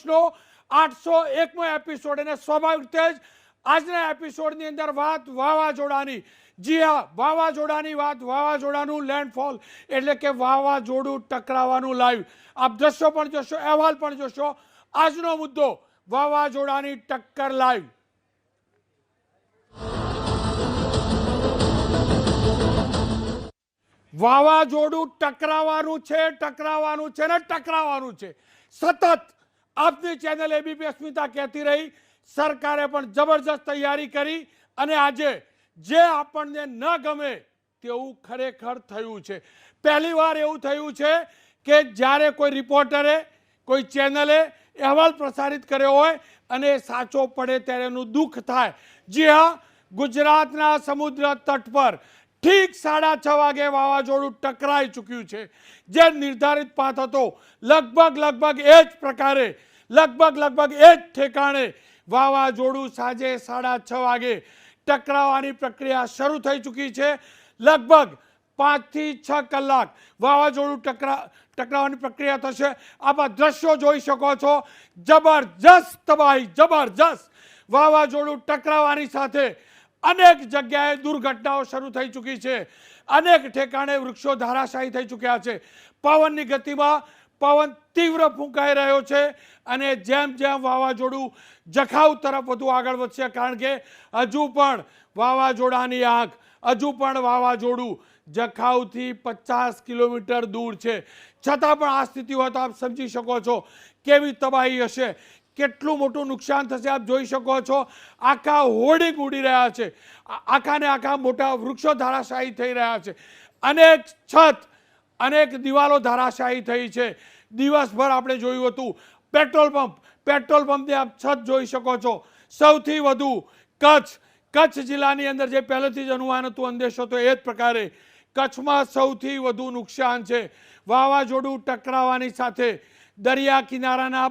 વર્ષનો 801મો એપિસોડ અને સ્વાભાવિક રીતે જ આજના એપિસોડની અંદર વાત વાવાઝોડાની. જી હા, વાવાઝોડાની વાત, વાવાઝોડાનું લેન્ડફોલ એટલે કે વાવાઝોડું ટકરાવાનું લાઈવ. આપ દ્રશ્યો પણ જોશો, અહેવાલ પણ જોશો. આજનો મુદ્દો વાવાઝોડાની ટક્કર લાઈવ. વાવાઝોડું ટકરાવાનું છે, ટકરાવાનું છે ને ટકરાવાનું છે. સતત આપની ચેનલ એબીપી અસ્મિતા કહેતી રહી, સરકારે પણ જબરજસ્ત તૈયારી કરી અને આજે જે આપણને ન ગમે તેવું ખરેખર થયું છે. પહેલી વાર એવું થયું છે કે જ્યારે કોઈ રિપોર્ટરે, કોઈ ચેનલે અહેવાલ પ્રસારિત કર્યો હોય અને સાચો પડે ત્યારે એનું દુઃખ થાય. જી હા, ગુજરાતના સમુદ્ર તટ પર ઠીક 6:30 વાગે વાવાઝોડું ટકરાઈ ચૂક્યું છે. જે નિર્ધારિત પાથ હતો લગભગ એ જ પ્રકારે, લગભગ એ જ ઠેકાણે વાવાઝોડું સાંજે 6:30 વાગે ટકરાવાની પ્રક્રિયા શરૂ થઈ ચૂકી છે. લગભગ 5 થી 6 કલાક વાવાઝોડું ટકરાવાની પ્રક્રિયા થશે. આપ આ દ્રશ્યો જોઈ શકો છો. જબરજસ્ત તબાહી, જબરજસ્ત. વાવાઝોડું ટકરાવાની સાથે અનેક જગ્યાએ દુર્ઘટનાઓ શરૂ થઈ ચૂકી છે. અનેક ઠેકાણે વૃક્ષો ધરાશાયી થઈ ચૂક્યા છે. પવનની ગતિમાં પવન તીવ્ર ફૂંકાઈ રહ્યો છે અને જેમ જેમ વાવાઝોડું જખાઉ તરફ વધુ આગળ વધશે, કારણ કે હજુ પણ વાવાઝોડાની આંખ, હજુ પણ વાવાઝોડું જખાઉથી 50 કિલોમીટર દૂર છે. છતાં પણ આ સ્થિતિ હોય તો આપ સમજી શકો છો કેવી તબાહી હશે, કેટલું મોટું નુકસાન થશે. આપ જોઈ શકો છો આખા હોર્ડિંગ ઉડી રહ્યા છે, આખાને આખા મોટા વૃક્ષો ધરાશાયી થઈ રહ્યા છે. અનેક છત, અનેક દિવાલો ધરાશાયી થઈ છે. દિવસભર આપણે જોયું હતું પેટ્રોલ પંપની આપ છત જોઈ શકો છો. સૌથી વધુ કચ્છ જિલ્લાની અંદર જે પહેલેથી જ અનુમાન હતું, અંદેશ હતો, એ જ પ્રકારે કચ્છમાં સૌથી વધુ નુકસાન છે. વાવાઝોડું ટકરાવાની સાથે દરિયા કિનારાના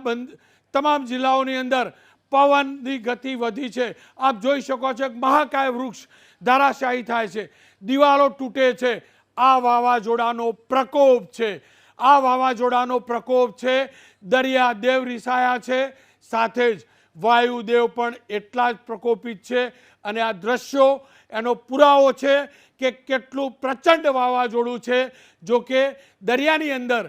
તમામ જિલ્લાઓની અંદર પવનની ગતિ વધી છે. આપ જોઈ શકો છો મહાકાય વૃક્ષ ધરાશાયી થાય છે, દિવાલો તૂટે છે. આ વાવાઝોડાનો પ્રકોપ છે, આ વાવાઝોડાનો પ્રકોપ છે. દરિયા દેવ રિસાયા છે, સાથે જ વાયુદેવ પણ એટલા જ પ્રકોપિત છે. અને આ દ્રશ્યો એનો પુરાવો છે કે કેટલું પ્રચંડ વાવાઝોડું છે. જો કે દરિયાની અંદર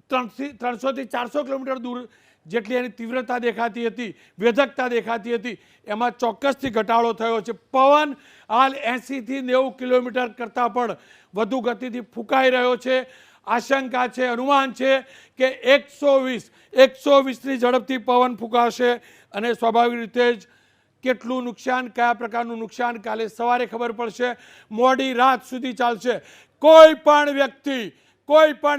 300 થી 400 કિલોમીટર દૂર જેટલી એની તીવ્રતા દેખાતી હતી, વેધકતા દેખાતી હતી, એમાં ચોક્કસથી ઘટાડો થયો છે. પવન હાલ 80 થી 90 કિલોમીટર કરતાં પણ વધુ ગતિથી ફૂંકાઈ રહ્યો છે. આશંકા છે, અનુમાન છે કે 120ની ઝડપથી પવન ફૂંકાશે અને સ્વાભાવિક રીતે જ કેટલું નુકસાન, કયા પ્રકારનું નુકસાન કાલે સવારે ખબર પડશે. મોડી રાત સુધી ચાલશે. કોઈ પણ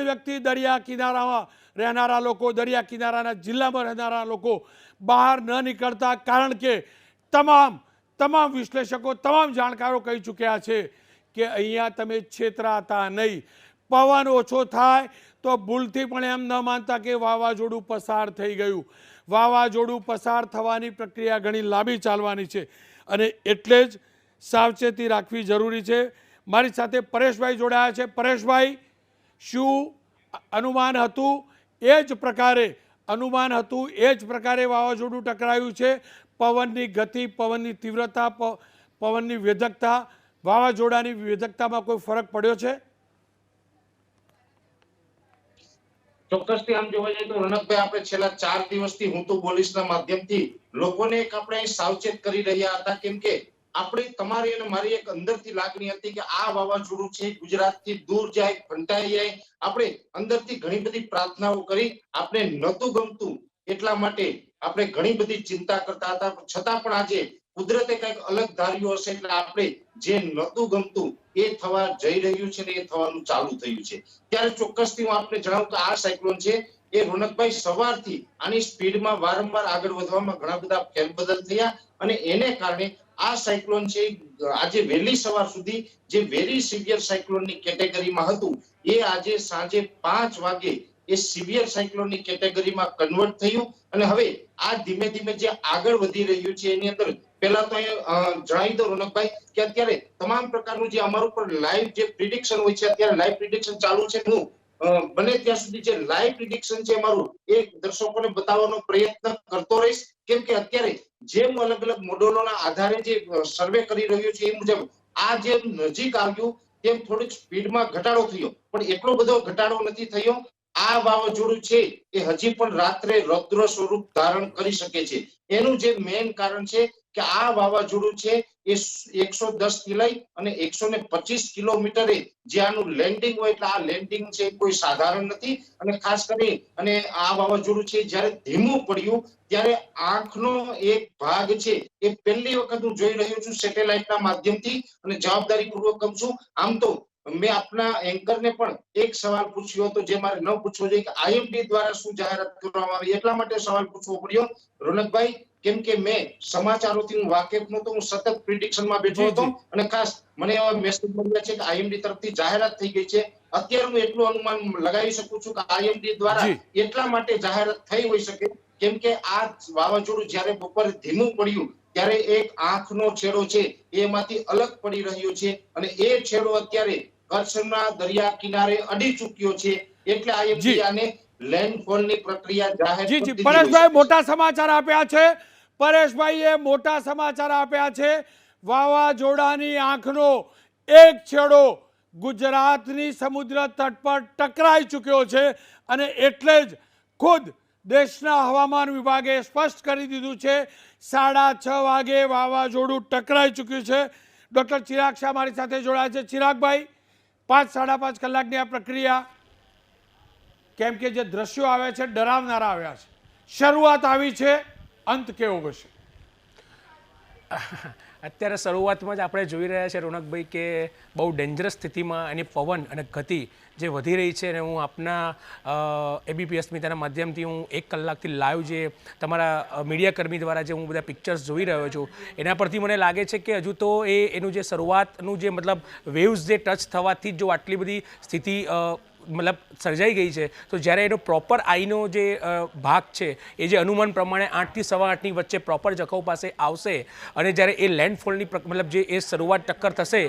વ્યક્તિ દરિયા કિનારામાં રહેનારા લોકો, દરિયા કિનારાના જિલ્લામાં રહેનારા લોકો બહાર ન નીકળતા, કારણ કે તમામ વિશ્લેષકો, તમામ જાણકારો કહી ચૂક્યા છે કે અહીંયા તમે છેતરાતા નહીં. પવન ઓછો થાય તો ભૂલથી પણ એમ ન માનતા કે વાવાઝોડું પસાર થઈ ગયું. વાવાઝોડું પસાર થવાની પ્રક્રિયા ઘણી લાંબી ચાલવાની છે અને એટલે જ સાવચેતી રાખવી જરૂરી છે. મારી સાથે પરેશભાઈ જોડાયા છે. પરેશભાઈ, શું અનુમાન હતું એ જ પ્રકારે વાવાઝોડું ટકરાયું છે? પવનની ગતિ, પવનની તીવ્રતા, પવનની વેધકતા, વાવાઝોડાની વેધકતામાં કોઈ ફરક પડ્યો છે? ચોક્કસથી આમ જોવા જઈએ તો રણકભાઈ, આપણે છેલ્લા 4 દિવસથી હું તો પોલીસના માધ્યમથી લોકોને એક આપણે સાવચેત કરી રહ્યા હતા, કેમ કે આપણી, તમારી અને મારી એક અંદરથી લાગણી હતી કે આ વાવાઝોડું છે ગુજરાતથી દૂર જાય, ફંટાઈ જાય. આપણે અંદરથી ઘણી બધી પ્રાર્થનાઓ કરી, આપણે નહોતું ગમતું એટલા માટે આપણે ઘણી બધી ચિંતા કરતા હતા. છતાં પણ આજે કુદરતે કંઈક અલગ ધાર્યું હશે એટલે આપણે જે નહોતું ગમતું એ થવા જઈ રહ્યું છે ને એ થવાનું ચાલુ થયું છે. ત્યારે ચોક્કસથી હું આપને જણાવું કે આ સાયક્લોન છે એ રોનકભાઈ સવારથી આની સ્પીડમાં વારંવાર આગળ વધવામાં ઘણા બધા ફેરબદલ થયા અને એને કારણે આ સાયક્લોન છે આજે વહેલી સવાર સુધી જે વેરી સિવિયર સાયક્લોનની કેટેગરીમાં હતું એ આજે સાંજે 5 વાગે એ સિવિયર સાયક્લોનની કેટેગરીમાં કન્વર્ટ થયું અને હવે આ ધીમે ધીમે જે આગળ વધી રહ્યું છે એની અંદર પહેલા તો જણાવી દો રોનકભાઈ કે અત્યારે તમામ પ્રકારનું જે અમારું પર લાઈવ જે પ્રિડિક્શન હોય છે, અત્યારે લાઈવ પ્રિડિક્શન ચાલુ છે. હું બને ત્યાં સુધી જે લાઈવ પ્રિડિક્શન છે મારું એ દર્શકોને બતાવવાનો પ્રયત્ન કરતો રહીશ, કેમ કે અત્યારે જેમ અલગ અલગ મોડેલોના આધારે જે સર્વે કરી રહ્યો છે એ મુજબ આ જેમ નજીક આવ્યું તેમ થોડીક સ્પીડમાં ઘટાડો થયો, પણ એટલો બધો ઘટાડો નથી થયો. આ વાવાઝોડું છે એ હજી પણ રાત્રે રૌદ્ર સ્વરૂપ ધારણ કરી શકે છે. એનું જે મેઇન કારણ છે કે આ વાવાઝોડું છે એ 110 થી લઈ અને 125 કિલોમીટરે જે આનું લેન્ડિંગ હોય, એટલે આ લેન્ડિંગ છે કોઈ સાધારણ નથી. અને ખાસ કરી અને આ વાવાઝોડું છે જ્યારે ધીમું પડ્યું ત્યારે આંખનો એક ભાગ છે એ પહેલી વખત હું જોઈ રહ્યો છું સેટેલાઇટના માધ્યમથી, અને જવાબદારીપૂર્વક કહું છું. આમ તો મેં આપના એન્કરને પણ એક સવાલ પૂછ્યો હતો જે મારે ન પૂછવો જોઈએ કે આઈએમડી દ્વારા શું જાહેરાત કરવામાં આવી, એટલા માટે સવાલ પૂછવો પડ્યો રોનકભાઈ, કેમ કે મેં સમાચારોથી હું વાકેફ નહોતો, હું સતત પ્રિડિક્શનમાં બેઠો હતો. અને ખાસ મને એવા મેસેજ મળ્યા છે કે આઈએમડી તરફથી જાહેરાત થઈ ગઈ છે. અત્યારે હું એટલું અનુમાન લગાવી શકું છું કે આઈએમડી દ્વારા એટલા માટે જાહેરાત થઈ હોઈ શકે કેમ કે આ વાવાઝોડું જ્યારે બપોરે ધીમું પડ્યું ત્યારે એક આંખનો છેડો છે એમાંથી અલગ પડી રહ્યો છે, અને એ છેડો અત્યારે કચ્છના દરિયા કિનારે અડી ચૂક્યો છે, એટલે આઈએમડી આને લેન્ડફોલની પ્રક્રિયા જાહેર કરી દીધી. પરેશભાઈ મોટા સમાચાર આપ્યા છે. પરેશભાઈએ મોટા સમાચાર આપ્યા છે. વાવાઝોડાની આંખનો એક છેડો ગુજરાતની સમુદ્ર તટ પર ટકરાઈ ચૂક્યો છે, અને એટલે જ ખુદ દેશના હવામાન વિભાગે સ્પષ્ટ કરી દીધું છે 6:30 વાગે વાવાઝોડું ટકરાઈ ચૂક્યું છે. ડોક્ટર ચિરાગ શાહ મારી સાથે જોડાયા છે. ચિરાગભાઈ, 5-5.5 કલાકની આ પ્રક્રિયા, કેમ કે જે દ્રશ્યો આવે છે ડરાવનારા આવ્યા છે. શરૂઆત આવી છે, અંત કેવો હશે? અત્યારે શરૂઆતમાં જ આપણે જોઈ રહ્યા છે રોનકભાઈ કે બહુ ડેન્જરસ સ્થિતિમાં એની પવન અને ગતિ જે વધી રહી છે. અને હું આપના એબીપી અસ્મિતાના માધ્યમથી હું 1 કલાકથી લાઈવ જે તમારા મીડિયાકર્મી દ્વારા જે હું બધા પિક્ચર્સ જોઈ રહ્યો છું એના પરથી મને લાગે છે કે હજુ તો એનું જે શરૂઆતનું જે મતલબ વેવ્સ જે ટચ થવાથી જ જો આટલી બધી સ્થિતિ મતલબ સર્જાઈ ગઈ છે, તો જ્યારે એનો પ્રોપર આઈનો જે ભાગ છે એ જે અનુમાન પ્રમાણે 8 થી 8:15ની વચ્ચે પ્રોપર જખૌ પાસે આવશે, અને જ્યારે એ લેન્ડફોલની મતલબ જે એ શરૂઆત ટક્કર થશે,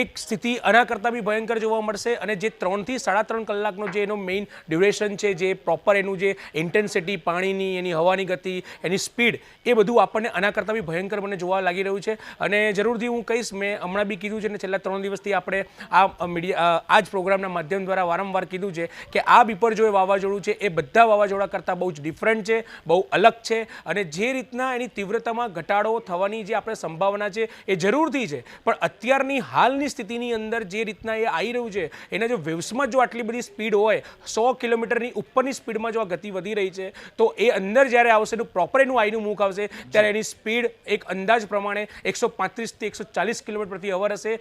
એક સ્થિતિ આના કરતાં બી ભયંકર જોવા મળશે. અને જે 3 થી 3.5 કલાકનો જે એનો મેઇન ડ્યુરેશન છે, જે પ્રોપર એનું જે ઇન્ટેન્સિટી, પાણીની, એની હવાની ગતિ, એની સ્પીડ, એ બધું આપણને આના કરતાં બી ભયંકર મને જોવા લાગી રહ્યું છે. અને જરૂરથી હું કહીશ, મેં હમણાં બી કીધું છે ને છેલ્લા 3 દિવસથી આપણે આ જ પ્રોગ્રામના માધ્યમ દ્વારા વારંવાર કીધું છે કે આ બિપરજોય વાવાઝોડું છે એ બધા વાવાઝોડા કરતાં બહુ જ ડિફરન્ટ છે, બહુ અલગ છે. અને જે રીતના એની તીવ્રતામાં ઘટાડો થવાની જે આપણે સંભાવના છે એ જરૂરથી છે, પણ અત્યારની હાલની સ્થિતિની અંદર જે રીતના એ આવી રહ્યું છે, એના જો વેવ્સમાં જો આટલી બધી સ્પીડ હોય, 100 કિલોમીટરની ઉપરની સ્પીડમાં જો આ ગતિ વધી રહી છે, તો એ અંદર જ્યારે આવશે, એનું પ્રોપર એનું આઈનું મુખ આવશે, ત્યારે એની સ્પીડ એક અંદાજ પ્રમાણે 135 થી 140 કિલોમીટર પ્રતિ અવર હશે.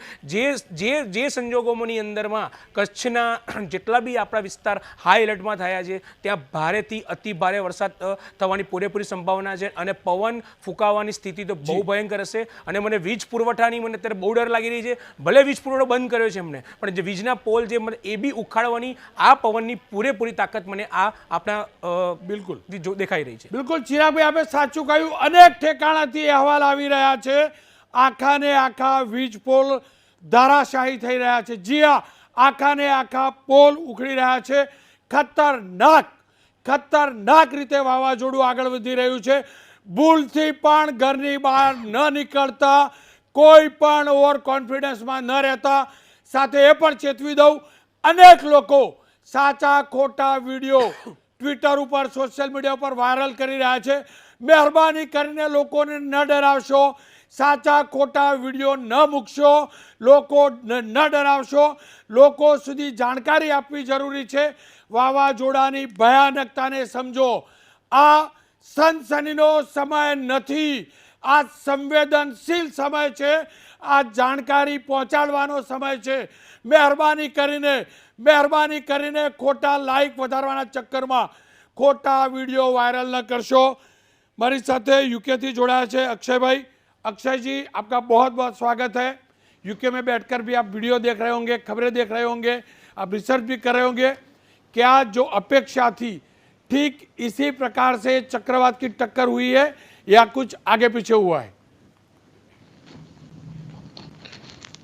જે સંજોગોની અંદરમાં કચ્છના જેટલા બી આપણા વિસ્તાર હાઈ એલર્ટમાં થયા છે ત્યાં ભારેથી અતિ ભારે વરસાદ થવાની પૂરેપૂરી સંભાવના છે, અને પવન ફૂંકાવાની સ્થિતિ તો બહુ ભયંકર હશે. અને મને વીજ પુરવઠાની મને અત્યારે બહુ ડર લાગી રહી છે. ભલે વીજ પુરવઠો બંધ કર્યો છે એમને, પણ જે વીજના પોલ જે એ બી ઉખાડવાની આ પવનની પૂરેપૂરી તાકાત મને આ આપણા બિલકુલ દેખાઈ રહી છે. બિલકુલ ચિરાગભાઈ, આપણે સાચું કહ્યું. અનેક ઠેકાણાથી અહેવાલ આવી રહ્યા છે, આખાને આખા વીજ પોલ ધારાશાહી થઈ રહ્યા છે. જી હા, આખાને આખા પોલ ઉખડી રહ્યા છે. ખતરનાક રીતે વાવાઝોડું આગળ વધી રહ્યું છે. ભૂલથી પણ ઘરની બહાર ન નીકળતા, કોઈ પણ ઓવર કોન્ફિડન્સમાં ન રહેતા. સાથે એ પણ ચેતવી દઉં, અનેક લોકો સાચા ખોટા વિડીયો ટ્વિટર ઉપર, સોશિયલ મીડિયા ઉપર વાયરલ કરી રહ્યા છે. મહેરબાની કરીને લોકોને ન ડરાવશો, સાચા ખોટા વિડીયો ન મૂકશો, લોકો ન ડરાવશો. લોકો સુધી જાણકારી આપવી જરૂરી છે. વાવાઝોડાની ભયાનકતાને સમજો. આ સનસનીનો સમય નથી, આ સંવેદનશીલ સમય છે, આ જાણકારી પહોંચાડવાનો સમય છે. મહેરબાની કરીને ખોટા લાઈક વધારવાના ચક્કરમાં ખોટા વિડીયો વાયરલ ન करशो. મારી સાથે यूके जोड़ा है अक्षय भाई. अक्षय जी, आपका बहुत बहुत स्वागत है. यूके में बैठकर भी आप वीडियो देख रहे होंगे, खबरें देख रहे होंगे, आप रिसर्च भी कर रहे होंगे. क्या जो अपेक्षा थी ठीक इसी प्रकार से चक्रवात की टक्कर हुई है या कुछ आगे पीछे हुआ है?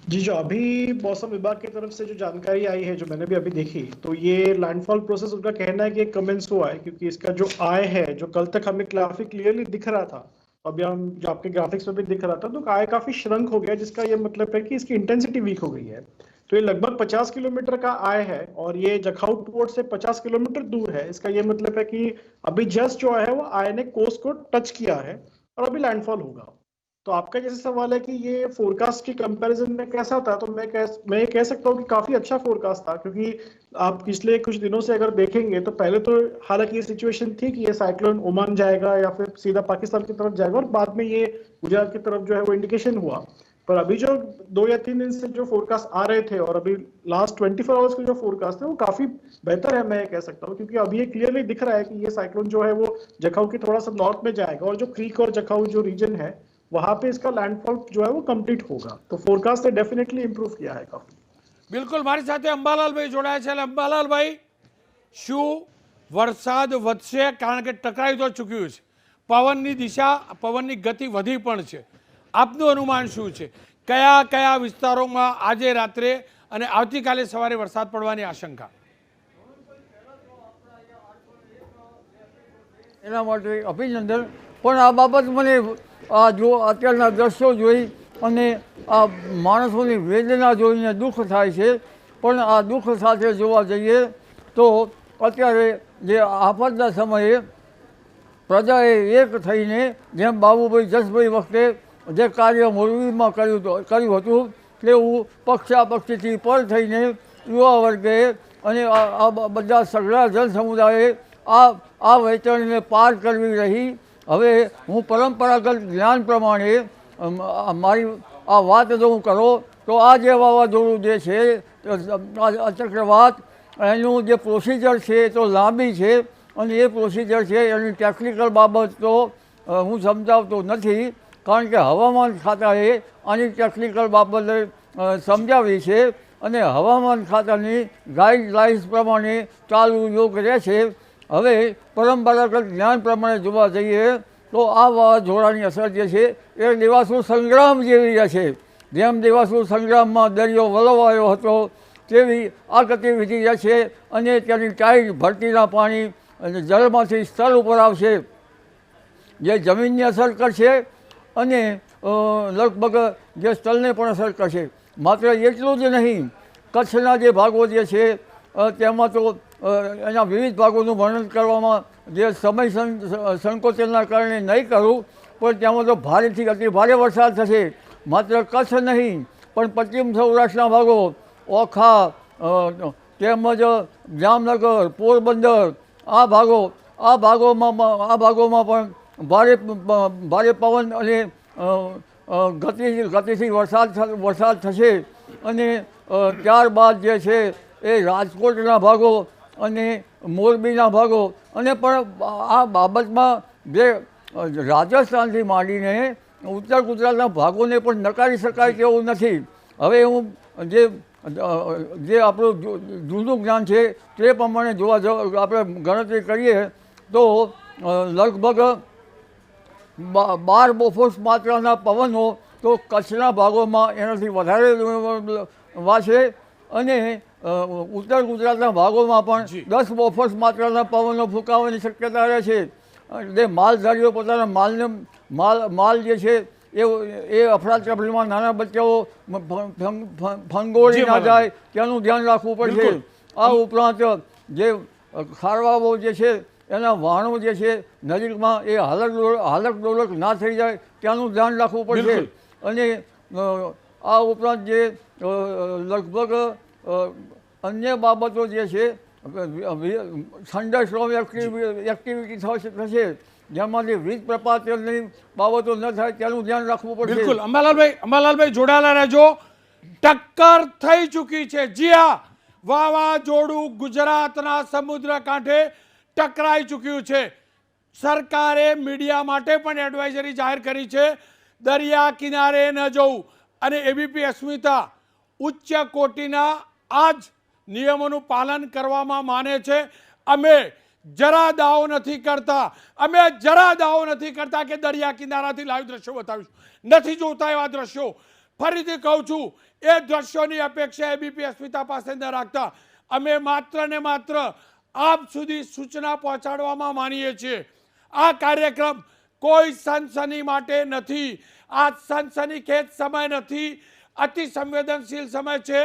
जी, जो अभी मौसम विभाग की तरफ से जो जानकारी आई है, जो मैंने भी अभी देखी, तो ये लैंडफॉल प्रोसेस उनका कहना है कि कमेंस हुआ है, क्योंकि इसका जो आय है, जो कल तक हमें काफी क्लियरली दिख रहा था, अभी हम जो आपके ग्राफिक्स में भी दिख रहा था, तो आय काफी श्रंक हो गया, जिसका ये मतलब है कि इसकी इंटेंसिटी वीक हो गई है। तो ये लगभग 50 किलोमीटर का आय है और ये जखाऊ पोर्ट से 50 किलोमीटर दूर है। इसका ये मतलब है कि अभी जस्ट जो है वो आय ने कोस्ट को टच किया है और अभी लैंडफॉल होगा। तो आपका जैसे सवाल है कि ये फोरकास्ट की कंपैरिजन में कैसा था, तो मैं ये कह सकता हूँ कि काफी अच्छा फोरकास्ट था, क्योंकि आप पिछले कुछ दिनों से अगर देखेंगे तो पहले तो हालांकि ये सिचुएशन थी कि ये साइक्लोन ओमान जाएगा या फिर सीधा पाकिस्तान की तरफ जाएगा, और बाद में ये गुजरात की तरफ जो है वो इंडिकेशन हुआ। पर अभी जो 2 या 3 दिन से जो फोरकास्ट आ रहे थे और अभी लास्ट 24 आवर्स के जो फोरकास्ट है वो काफी बेहतर है, मैं ये कह सकता हूँ, क्योंकि अभी ये क्लियरली दिख रहा है कि ये साइक्लोन जो है वो जखाऊ के थोड़ा सा नॉर्थ में जाएगा, और जो क्रीक और जखाऊ जो रीजन है वहां पे इसका लैंडफॉल जो है वो कंप्लीट होगा। तो फोरकास्ट ने डेफिनेटली इंप्रूव किया है काफी। બિલકુલ મારી સાથે અંબાલાલભાઈ જોડાયા છે. એટલે અંબાલાલભાઈ, શું વરસાદ વધશે? કારણ કે ટકરાઈ તો ચૂક્યું છે, પવનની દિશા, પવનની ગતિ વધી પણ છે. આપનું અનુમાન શું છે? કયા કયા વિસ્તારોમાં આજે રાત્રે અને આવતીકાલે સવારે વરસાદ પડવાની આશંકા? એના માટે અભિનંદન. પણ આ બાબત મને આ જો અત્યારના દ્રશ્યો જોઈ અને આ માણસોની વેદના જોઈને દુઃખ થાય છે. પણ આ દુઃખ સાથે જોવા જઈએ તો અત્યારે જે આફતના સમયે પ્રજાએ એક થઈને, જેમ બાબુભાઈ જસભાઈ વખતે જે કાર્ય મોરબીમાં કર્યું હતું, તેવું પક્ષાપક્ષીથી પર થઈને યુવા વર્ગે અને આ બધા સઘળા જન સમુદાયે આ વહેંચણીને પાર કરવી રહી. હવે હું પરંપરાગત જ્ઞાન પ્રમાણે મારી આ વાત જો હું કરો તો આ જે વાવાઝોડું જે છે, આ ચક્રવાત, એનું જે પ્રોસિજર છે એ તો લાંબી છે, અને એ પ્રોસિજર છે એની ટેકનિકલ બાબત તો હું સમજાવતો નથી, કારણ કે હવામાન ખાતાએ આની ટેકનિકલ બાબતે સમજાવી છે અને હવામાન ખાતાની ગાઈડલાઇન્સ પ્રમાણે ચાલુ યોગ રહેશે. હવે પરંપરાગત જ્ઞાન પ્રમાણે જોવા જઈએ તો આ વાવાઝોડાની અસર જે છે એ દેવાસુર સંગ્રામ જેવી રહેશે. જેમ દેવાસુર સંગ્રામમાં દરિયો વલોવાયો હતો તેવી આ ગતિવિધિ રહેશે, અને તેની ટાઈડ ભરતીના પાણી જળમાંથી સ્થળ ઉપર આવશે, જે જમીનને અસર કરશે અને લગભગ જે સ્થળને પણ અસર કરશે. માત્ર એટલું જ નહીં, કચ્છના જે ભાગો જે છે તેમાં તો એના વિવિધ ભાગોનું વર્ણન કરવામાં જે સમય સંકોચનના કારણે નહીં કરું, પણ તેમાં તો ભારેથી અતિ ભારે વરસાદ થશે. માત્ર કચ્છ નહીં પણ પશ્ચિમ સૌરાષ્ટ્રના ભાગો, ઓખા તેમજ જામનગર, પોરબંદર, આ ભાગોમાં પણ ભારે પવન અને ગતિથી વરસાદ થશે. અને ત્યારબાદ જે છે એ રાજકોટના ભાગો અને મોરબીના ભાગો, અને પણ આ બાબતમાં જે રાજસ્થાનથી માંડીને ઉત્તર ગુજરાતના ભાગોને પણ નકારી શકાય તેવું નથી. હવે હું જે આપણું જૂનું જ્ઞાન છે તે પ્રમાણે આપણે ગણતરી કરીએ તો લગભગ 12 બોફોર્સ માત્રાના પવનો તો કચ્છના ભાગોમાં એનાથી વધારે વાશે, અને ઉત્તર ગુજરાતના ભાગોમાં પણ 10 બોફોર્સ માત્રાના પવનો ફૂંકાવાની શક્યતા રહે છે. જે માલધારીઓ પોતાના માલ જે છે એ અફરાતફરીમાં નાના બચ્ચાઓ ફંગોળી ના જાય તેનું ધ્યાન રાખવું પડશે. આ ઉપરાંત જે ખારવાઓ જે છે એના વાહનો જે છે નજીકમાં એ હાલક ડોલક ના થઈ જાય તેનું ધ્યાન રાખવું પડશે. અને આ ઉપરાંત જે લગભગ અન્ય બાબતો જે છે થંડરસ્ટોર્મ એક્ટિવિટી થશે, જેમાંથી વીજ પ્રપાતની બાબતો ન થાય તેનું ધ્યાન રાખવું પડશે. બિલકુલ અંબાલાલભાઈ જોડાયેલા રહેજો. ટક્કર થઈ ચૂકી છે. જી હા, વાવાઝોડું ગુજરાતના સમુદ્ર કાંઠે ટકરાઈ ચૂક્યું છે. સરકારે મીડિયા માટે પણ એડવાઇઝરી જાહેર કરી છે, દરિયા કિનારે ન જવું. અને એબીપી અસ્મિતા ઉચ્ચ કોટીના આ જ નિયમોનું પાલન કરવામાં માને છે. અમે જરા દાવો નથી કરતા કે દરિયા કિનારાથી લાઈવ દ્રશ્યો બતાવીશું. નથી જોતા એવા દ્રશ્યો. ફરીથી કહું છું, એ દ્રશ્યોની અપેક્ષા એબીપી અસ્મિતા પાસે ન રાખતા. અમે માત્ર ને માત્ર આપ સુધી સૂચના પહોંચાડવામાં માનીએ છીએ. આ કાર્યક્રમ કોઈ સનસની માટે નથી. આ સનસનીખેજ સમય નથી, અતિ સંવેદનશીલ સમય છે.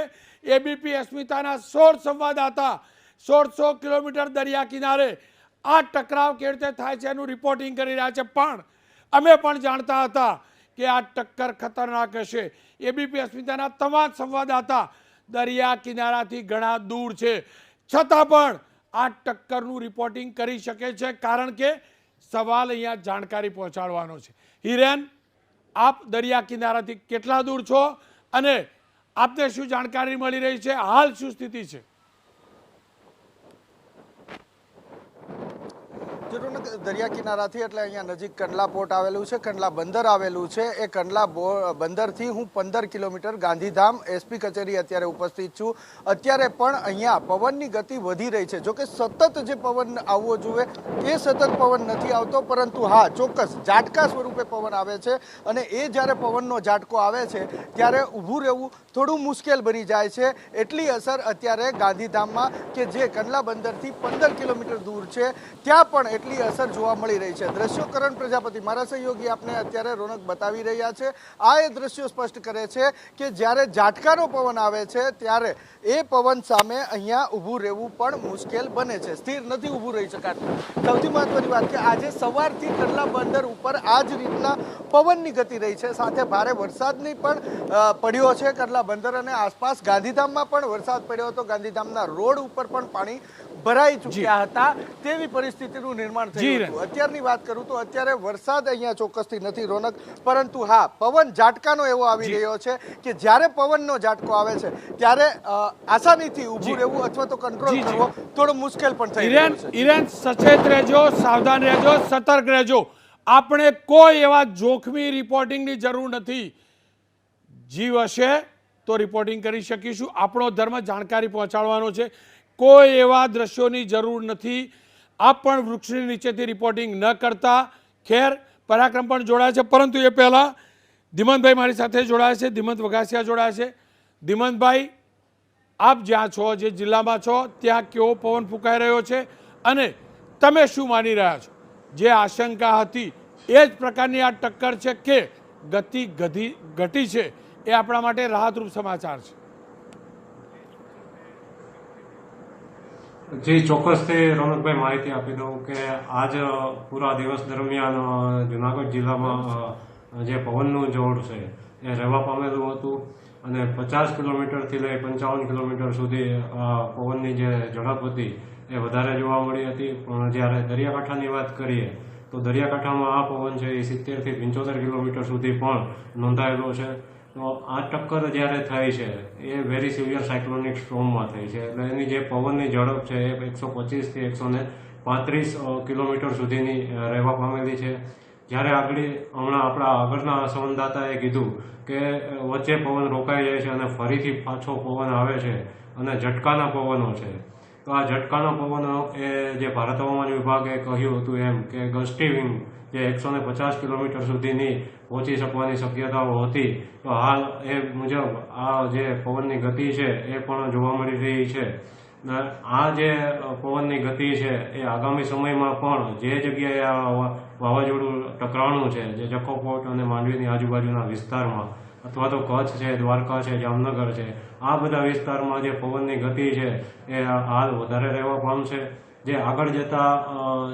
એબીપી અસ્મિતાના 16 સંવાદદાતા 1600 કિલોમીટર દરિયા કિનારે આ ટકરાવ કેવી રીતે થાય છે એનું રિપોર્ટિંગ કરી રહ્યા છે. પણ અમે પણ જાણતા હતા કે આ ટક્કર ખતરનાક હશે. એબીપી અસ્મિતાના તમામ સંવાદદાતા દરિયા કિનારાથી ઘણા દૂર છે, છતાં પણ આ ટક્કરનું રિપોર્ટિંગ કરી શકે છે, કારણ કે સવાલ અહીંયા જાણકારી પહોંચાડવાનો છે. હિરેન, આપ દરિયા કિનારાથી કેટલા દૂર છો અને આપને શું જાણકારી મળી રહી છે? હાલ શું સ્થિતિ છે? દરિયા કિનારાથી એટલે અહીંયા નજીક કંડલા પોર્ટ આવેલું છે, કંડલા બંદર આવેલું છે. એ કંડલા બંદરથી હું 15 કિલોમીટર ગાંધીધામ એસપી કચેરી અત્યારે ઉપસ્થિત છું. અત્યારે પણ અહીંયા પવનની ગતિ વધી રહી છે. જોકે સતત જે પવન આવવો જોઈએ એ સતત પવન નથી આવતો, પરંતુ હા, ચોક્કસ ઝાટકા સ્વરૂપે પવન આવે છે. અને એ જ્યારે પવનનો ઝાટકો આવે છે ત્યારે ઊભું રહેવું થોડું મુશ્કેલ બની જાય છે. એટલી અસર અત્યારે ગાંધીધામમાં, કે જે કંડલા બંદરથી 15 કિલોમીટર દૂર છે, ત્યાં પણ એટલી અસર જોવા મળી રહી છે. દ્રશ્યો કરણ પ્રજાપતિ, મારા સહયોગી, આપને અત્યારે રોનક બતાવી રહ્યા છે. આ એ દ્રશ્યો સ્પષ્ટ કરે છે કે જ્યારે ઝાટકાનો પવન આવે છે ત્યારે એ પવન સામે અહીંયા ઊભું રહેવું પણ મુશ્કેલ બને છે. સ્થિર નથી ઊભું રહી શકાતું. સૌથી મહત્વની વાત કે આજે સવારથી કંડલા બંદર ઉપર આ જ રીતના પવનની ગતિ રહી છે. સાથે ભારે વરસાદની પણ પડ્યો છે કંડલા બંદર અને આસપાસ. ગાંધીધામમાં પણ વરસાદ પડ્યો હતો. ગાંધીધામના રોડ ઉપર પણ પાણી ભરાઈ ચૂક્યા હતા. તેવી પરિસ્થિતિનું નિર્માણ થયું હતું. અત્યારની વાત કરું તો અત્યારે વરસાદ અહીંયા ચોક્કસથી નથી રોનક, પરંતુ હા, પવન ઝાટકાનો એવો આવી રહ્યો છે કે જ્યારે પવનનો ઝાટકો આવે છે ત્યારે આસાનીથી ઊભું રહેવું અથવા તો કંટ્રોલ કરવો થોડો મુશ્કેલ પણ થઈ રહ્યો છે. હિરેન, સચેત રહેજો, સાવધાન રહેજો, સતર્ક રહેજો. આપણે કોઈ એવા જોખમી રિપોર્ટિંગની જરૂર નથી. જીવ હશે તો રિપોર્ટિંગ કરી શકીશું. આપણો ધર્મ જાણકારી પહોંચાડવાનો છે. કોઈ એવા દ્રશ્યોની જરૂર નથી. આપ પણ વૃક્ષની નીચેથી રિપોર્ટિંગ ન કરતા. ખેર, પરાક્રમ પણ જોડાય છે, પરંતુ એ પહેલાં ધીમંતભાઈ મારી સાથે જોડાયા છે. ધીમંત વઘાસિયા જોડાયા છે. ધીમંતભાઈ, આપ જ્યાં છો, જે જિલ્લામાં છો, ત્યાં કેવો પવન ફૂંકાઈ રહ્યો છે અને તમે શું માની રહ્યા છો? જે આશંકા હતી એ જ પ્રકારની આ ટક્કર છે કે ગતિ ઘટી છે? એ આપણા માટે રાહતરૂપ સમાચાર છે. જી, ચોક્કસથી રોનકભાઈ માહિતી આપી દઉં કે આજ પૂરા દિવસ દરમિયાન જુનાગઢ જિલ્લામાં જે પવનનું જોર છે એ રહેવા પામેલું હતું અને 50 કિલોમીટરથી લઈ 55 કિલોમીટર સુધી પવનની જે ઝડપ હતી એ વધારે જોવા મળી હતી. પણ જ્યારે દરિયાકાંઠાની વાત કરીએ તો દરિયાકાંઠામાં આ પવન છે એ 70થી 75 કિલોમીટર સુધી પણ નોંધાયેલો છે. તો આ ટક્કર જ્યારે થઈ છે એ વેરી સિવિયર સાયક્લોનિક સ્ટોર્મમાં થઈ છે. એટલે એની જે પવનની ઝડપ છે એ 125થી 135 કિલોમીટર સુધીની રહેવા પામેલી છે. જ્યારે હમણાં આપણા આગળના સંવાદદાતાએ કીધું કે વચ્ચે પવન રોકાઈ જાય છે અને ફરીથી પાછો પવન આવે છે અને ઝટકાના પવનો છે. તો આ ઝટકાના પવનો એ જે ભારત હવામાન વિભાગે કહ્યું હતું એમ કે ગસ્ટી વિંગ જે 150 કિલોમીટર સુધીની પહોંચી શકવાની શક્યતાઓ હતી, તો હાલ એ મુજબ આ જે પવનની ગતિ છે એ પણ જોવા મળી રહી છે. આ જે પવનની ગતિ છે એ આગામી સમયમાં પણ જે જગ્યાએ આ વાવાઝોડું ટકરાણું છે, જે જખૌ પોર્ટ અને માંડવીની આજુબાજુના વિસ્તારમાં અથવા તો કચ્છ છે, દ્વારકા છે, જામનગર છે, આ બધા વિસ્તારમાં જે પવનની ગતિ છે એ હાલ વધારે રહેવા પામશે. જે આગળ જતા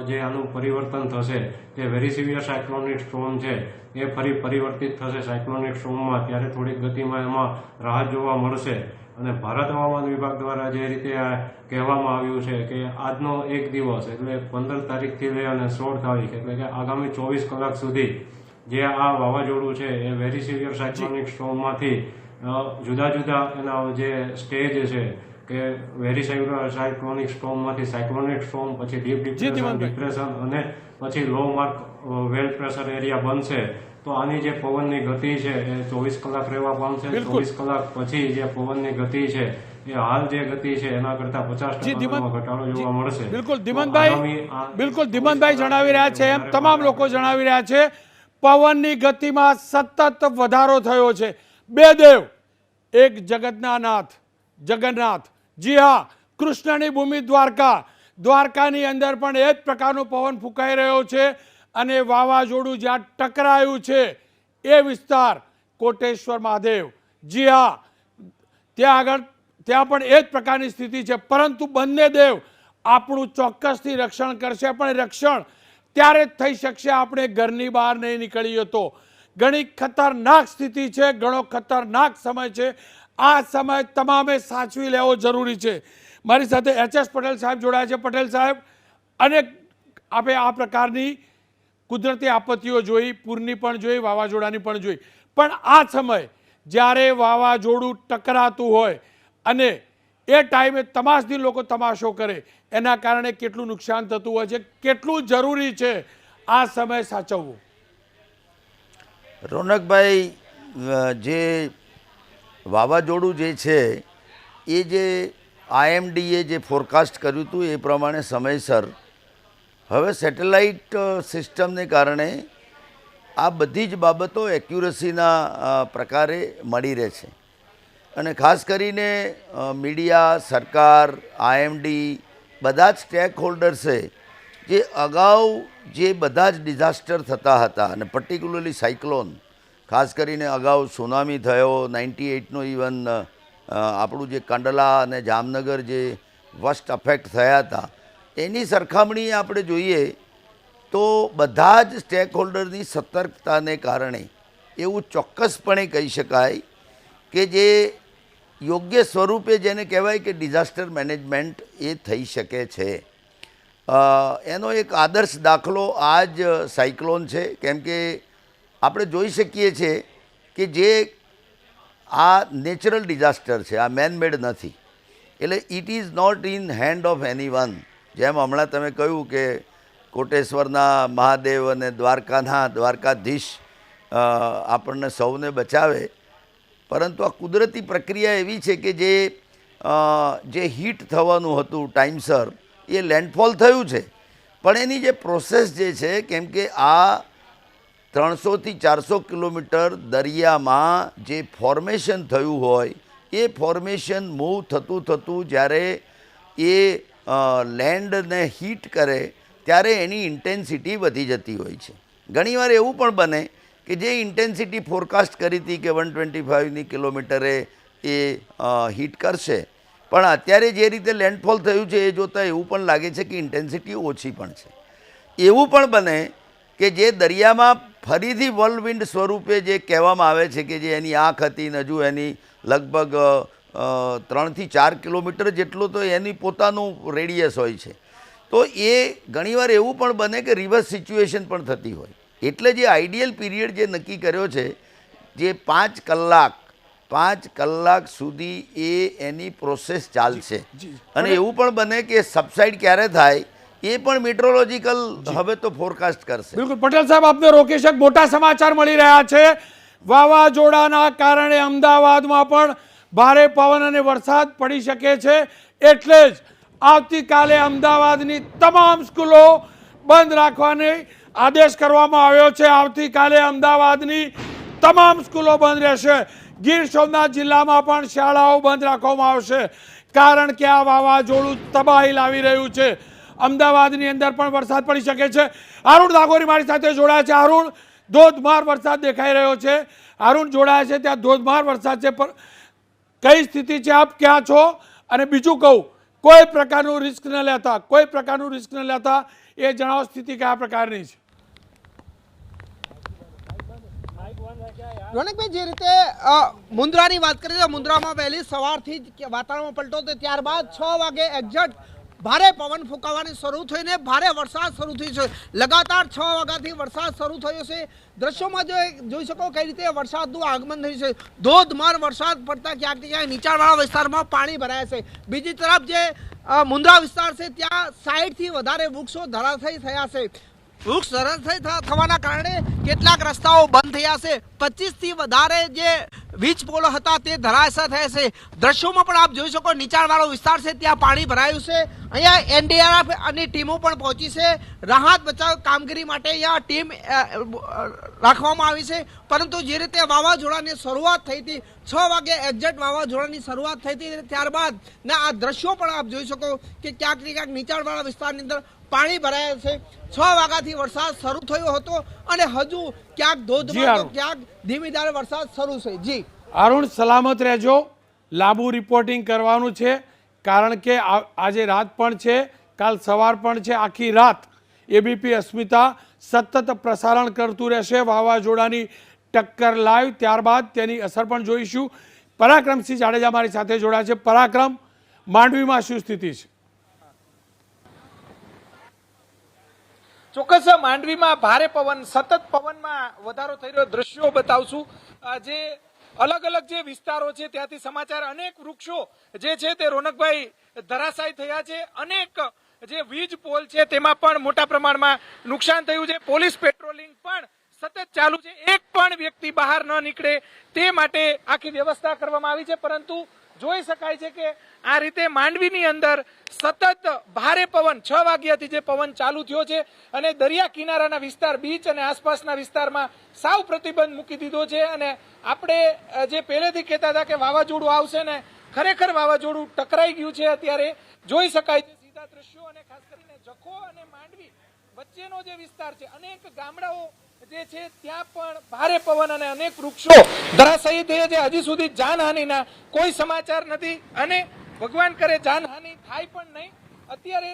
જે આનું પરિવર્તન થશે તે વેરી સિવિયર સાયક્લોનિક સ્ટોર્મ છે એ ફરી પરિવર્તિત થશે સાયક્લોનિક સ્ટોર્મમાં. ત્યારે થોડીક ગતિમાં એમાં રાહત જોવા મળશે. અને ભારત હવામાન વિભાગ દ્વારા જે રીતે કહેવામાં આવ્યું છે કે આજનો એક દિવસ એટલે 15 તારીખથી લઈ અને 16 તારીખ એટલે કે આગામી 24 કલાક સુધી જે આ વાવાઝોડું છે એ વેરી સિવિયર સાયક્લોનિક સ્ટોર્મમાંથી જુદા જુદા એના જે સ્ટેજ છે કે વેરી સિવિયર સાયક્લોનિક સ્ટોર્મમાંથી સાયક્લોનિક સ્ટોર્મ, પછી ડીપ ડિપ્રેશન અને પછી low mark well pressure area બનશે. તો આની જે પવનની ગતિ છે એ 24 કલાક રહેવા પામશે. 24 કલાક પછી જે પવનની ગતિ છે એ હાલ જે ગતિ છે એના કરતા 50% ઘટાડો જોવા મળશે. બિલકુલ ધીમંતભાઈ જણાવી રહ્યા છે, એમ તમામ લોકો જણાવી રહ્યા છે, પવનની ગતિમાં સતત વધારો થયો છે. બે દેવ, એક જગતના નાથ જગન્નાથ, જી હા, કૃષ્ણની ભૂમિ દ્વારકા, દ્વારકાની અંદર પણ એ જ પ્રકારનો પવન ફૂંકાઈ રહ્યો છે અને વાવાઝોડું જ્યાં ટકરાયું છે એ વિસ્તાર કોટેશ્વર મહાદેવ, જી હા, ત્યાં પણ એ જ પ્રકારની સ્થિતિ છે. પરંતુ બંને દેવ આપણું ચોક્કસથી રક્ષણ કરશે, પણ રક્ષણ ત્યારે જ થઈ શકશે આપણે ઘરની બહાર નહીં નીકળીએ તો. ઘણી ખતરનાક સ્થિતિ છે, ઘણો ખતરનાક સમય છે. આ સમય તમામે સાચવી લેવો જરૂરી છે. મારી સાથે HS પટેલ સાહેબ જોડાયા છે. પટેલ સાહેબ, અનેક આપણે આ પ્રકારની કુદરતી આપત્તિઓ જોઈ, પૂરની પણ જોઈ, વાવાઝોડાની પણ જોઈ, પણ આ સમય જ્યારે વાવાઝોડું ટકરાતું હોય અને એ ટાઈમે તમાશથી લોકો તમાશો કરે, એના કારણે કેટલું નુકસાન થતું હોય છે, કેટલું જરૂરી છે આ સમય સાચવવું? રોનકભાઈ, જે વાવાઝોડું જે છે એ જે IMDએ જે ફોરકાસ્ટ કર્યું હતું એ પ્રમાણે સમયસર હવે સેટેલાઇટ સિસ્ટમને કારણે આ બધી જ બાબતો એક્યુરસીના પ્રકારે મળી રહે છે. અને ખાસ કરીને મીડિયા, સરકાર, IMD બધા જ સ્ટેક હોલ્ડર્સે જે અગાઉ જે બધા જ ડિઝાસ્ટર થતા હતા અને પર્ટિક્યુલરલી સાયક્લોન, ખાસ કરીને અગાઉ સુનામી થયો, 98નો ઇવન આપણું જે કંડલા અને જામનગર જે વર્સ્ટ અફેક્ટ થયા હતા, એની સરખામણીએ આપણે જોઈએ તો બધા જ સ્ટેક હોલ્ડરની સતર્કતાને કારણે એવું ચોક્કસપણે કહી શકાય કે જે યોગ્ય સ્વરૂપે જેને કહેવાય કે ડિઝાસ્ટર મેનેજમેન્ટ એ થઈ શકે છે. એનો એક આદર્શ દાખલો આ જ સાયક્લોન છે. કેમ કે આપણે જોઈ શકીએ છીએ કે જે આ નેચરલ ડિઝાસ્ટર છે, આ મેનમેડ નથી, એટલે it is not in hand of any one. જેમ હમણાં તમે કહ્યું કે કોટેશ્વરના મહાદેવ અને દ્વારકાધીશ આપણને સૌને બચાવે, પરંતુ આ કુદરતી પ્રક્રિયા એવી છે કે જે હીટ થવાનું હતું ટાઈમસર એ લેન્ડફોલ થયું છે, પણ એની જે પ્રોસેસ જે છે, કેમ કે આ 300થી 400 કિલોમીટર દરિયામાં જે ફોર્મેશન થયું હોય એ ફોર્મેશન મૂવ થતું જ્યારે એ લેન્ડને હીટ કરે ત્યારે એની ઇન્ટેન્સિટી વધી જતી હોય છે. ઘણીવાર એવું પણ બને કે જે ઇન્ટેન્સિટી ફોરકાસ્ટ કરી હતી કે 125ની કિલોમીટરે એ હીટ કરશે, પણ અત્યારે જે રીતે લેન્ડફોલ થયું છે એ જોતાં એવું પણ લાગે છે કે ઇન્ટેન્સિટી ઓછી પણ છે. એવું પણ બને કે જે દરિયામાં ફરીથી વર્લવિન્ડ સ્વરૂપે જે કહેવામાં આવે છે કે જે એની આંખ હતી ને હજુ એની લગભગ 3થી 4 કિલોમીટર જેટલો તો એની પોતાનું રેડિયસ હોય છે, તો એ ઘણીવાર એવું પણ બને કે રિવર્સ સિચ્યુએશન પણ થતી હોય. એટલે જે આઈડિયલ પીરિયડ જે નક્કી કર્યો છે, જે 5 કલાક સુધી એની પ્રોસેસ ચાલશે. અને એવું પણ બને કે સબસાઇડ ક્યારે થાય એ પણ મેટ્રોલોજીકલ હવે તો ફોરકાસ્ટ કરશે. બિલકુલ. પટેલ સાહેબ, આપને રોકી શક મોટા સમાચાર મળી રહ્યા છે. વાવાઝોડાના કારણે અમદાવાદમાં પણ ભારે પવન અને વરસાદ પડી શકે છે, એટલે જ આવતીકાલે અમદાવાદની તમામ સ્કૂલો બંધ રાખવાનો આદેશ કરવામાં આવ્યો છે. આવતીકાલે અમદાવાદની તમામ સ્કૂલો બંધ રહેશે. ગીર સોમનાથ જિલ્લામાં પણ શાળાઓ બંધ રાખવામાં આવશે, કારણ કે આ વાવાઝોડું તબાહી લાવી રહ્યું છે. અમદાવાદની અંદર પણ વરસાદ પડી શકે છે. અરુણ દાગોરી મારી સાથે જોડાયા છે. અરુણ, ધોધમાર વરસાદ દેખાઈ રહ્યો છે. અરુણ જોડાયા છે, ત્યાં ધોધમાર વરસાદ છે, પણ કઈ સ્થિતિ છે, આપ ક્યાં છો? અને બીજું કહું, કોઈ પ્રકારનું રિસ્ક ન લેતા એ જણાવો, સ્થિતિ કયા પ્રકારની છે? રોનકભાઈ, જે રીતે મુન્દ્રાની વાત કરીએ તો મુન્દ્રામાં વહેલી સવારથી જ વાતાવરણમાં પલટો તો ત્યારબાદ 6 વાગે એક્ઝેક્ટ ભારે પવન ફૂંકાવાની શરૂ થઈને ભારે વરસાદ શરૂ થઈ છે. લગાતાર 6 વાગ્યાથી વરસાદ શરૂ થયો છે. દ્રશ્યોમાં જોઈ શકો કઈ રીતે વરસાદનું આગમન થયું છે. ધોધમાર વરસાદ પડતા ક્યાંક ક્યાંક નીચાણવાળા વિસ્તારમાં પાણી ભરાયા છે. બીજી તરફ જે મુન્દ્રા વિસ્તાર છે ત્યાં 60થી વધારે વૃક્ષો ધરાશાયી થયા છે. વૃક્ષ ધરાશાયી થવાના કારણે કેટલાક રસ્તાઓ બંધ થયા છે. 25 થી વધારે જે વીજ પોલ હતા તે ધરાશાયી થયા છે. દ્રશ્યોમાં પણ આપ જોઈ શકો નીચાણવાળો વિસ્તાર છે, ત્યાં પાણી ભરાયું છે. અહીંયા એનડીઆરએફ અને ટીમો પણ પહોંચી છે. રાહત બચાવ કામગીરી માટે અહીંયા ટીમ રાખવામાં આવી છે. પરંતુ જે રીતે વાવાઝોડાની શરૂઆત થઈ હતી, 6 વાગે એક્ઝેક્ટ વાવાઝોડાની શરૂઆત થઈ હતી, ત્યારબાદ ના આ દ્રશ્યો પણ આપ જોઈ શકો કે ક્યાંક ને ક્યાંક નીચાણવાળા વિસ્તારની અંદર પાણી ભરાયા છે. 6 વાગ્યાથી વરસાદ શરૂ થયો હતો અને હજુ ક્યાંક ધોધમાર તો ક્યાંક ધીમી ધારે વરસાદ શરૂ છે. જી અરુણ, સલામત રહેજો. લાંબુ રિપોર્ટિંગ કરવાનું છે, કારણ કે આજે રાત પણ છે, કાલ સવાર પણ છે. આખી રાત એબીપી અસ્મિતા સતત પ્રસારણ કરતું રહેશે વાવાઝોડાની ટક્કર લાઈવ. ત્યારબાદ તેની અસર પણ જોઈશું. પરાક્રમસિંહ જાડેજા મારી સાથે જોડાયા છે. પરાક્રમ, માંડવીમાં શું સ્થિતિ છે? ચોક્કસ માંડવીમાં ભારે પવન, સતત પવનમાં વધારો થઈ રહ્યો દ્રશ્યો બતાવશું. જે અલગ અલગ જે વિસ્તારો છે ત્યાંથી સમાચાર, અનેક વૃક્ષો જે છે તે રોનકભાઈ ધરાશાયી થયા છે. અનેક જે વીજ પોલ છે તેમાં પણ મોટા પ્રમાણમાં નુકસાન થયું છે. પોલીસ પેટ્રોલિંગ પણ સતત ચાલુ છે. એક પણ વ્યક્તિ બહાર ન નીકળે તે માટે આખી વ્યવસ્થા કરવામાં આવી છે. પરંતુ જોઈ શકાય છે કે આ રીતે માંડવીની અંદર સતત ભારે પવન 6 વાગ્યાથી જે પવન ચાલુ થયો છે અને દરિયા કિનારાના વિસ્તાર, બીચ અને આસપાસના વિસ્તારમાં સાવ પ્રતિબંધ મૂકી દીધો છે. અને આપણે જે પહેલેથી કહેતા હતા કે વાવાઝોડું આવશે ને, ખરેખર વાવાઝોડું ટકરાઈ ગયું છે. અત્યારે જોઈ શકાય છે સીધા દ્રશ્યો, અને ખાસ કરીને જખો અને માંડવી વચ્ચેનો જે વિસ્તાર છે, અનેક ગામડાઓ જે છે ત્યાં પણ ભારે પવન અને અનેક વૃક્ષો ધરાશાયી થયા છે. હજી સુધી જાનહાનિના કોઈ સમાચાર નથી અને ભગવાન કરે જાનહાનિ થાય પણ નહીં. અત્યારે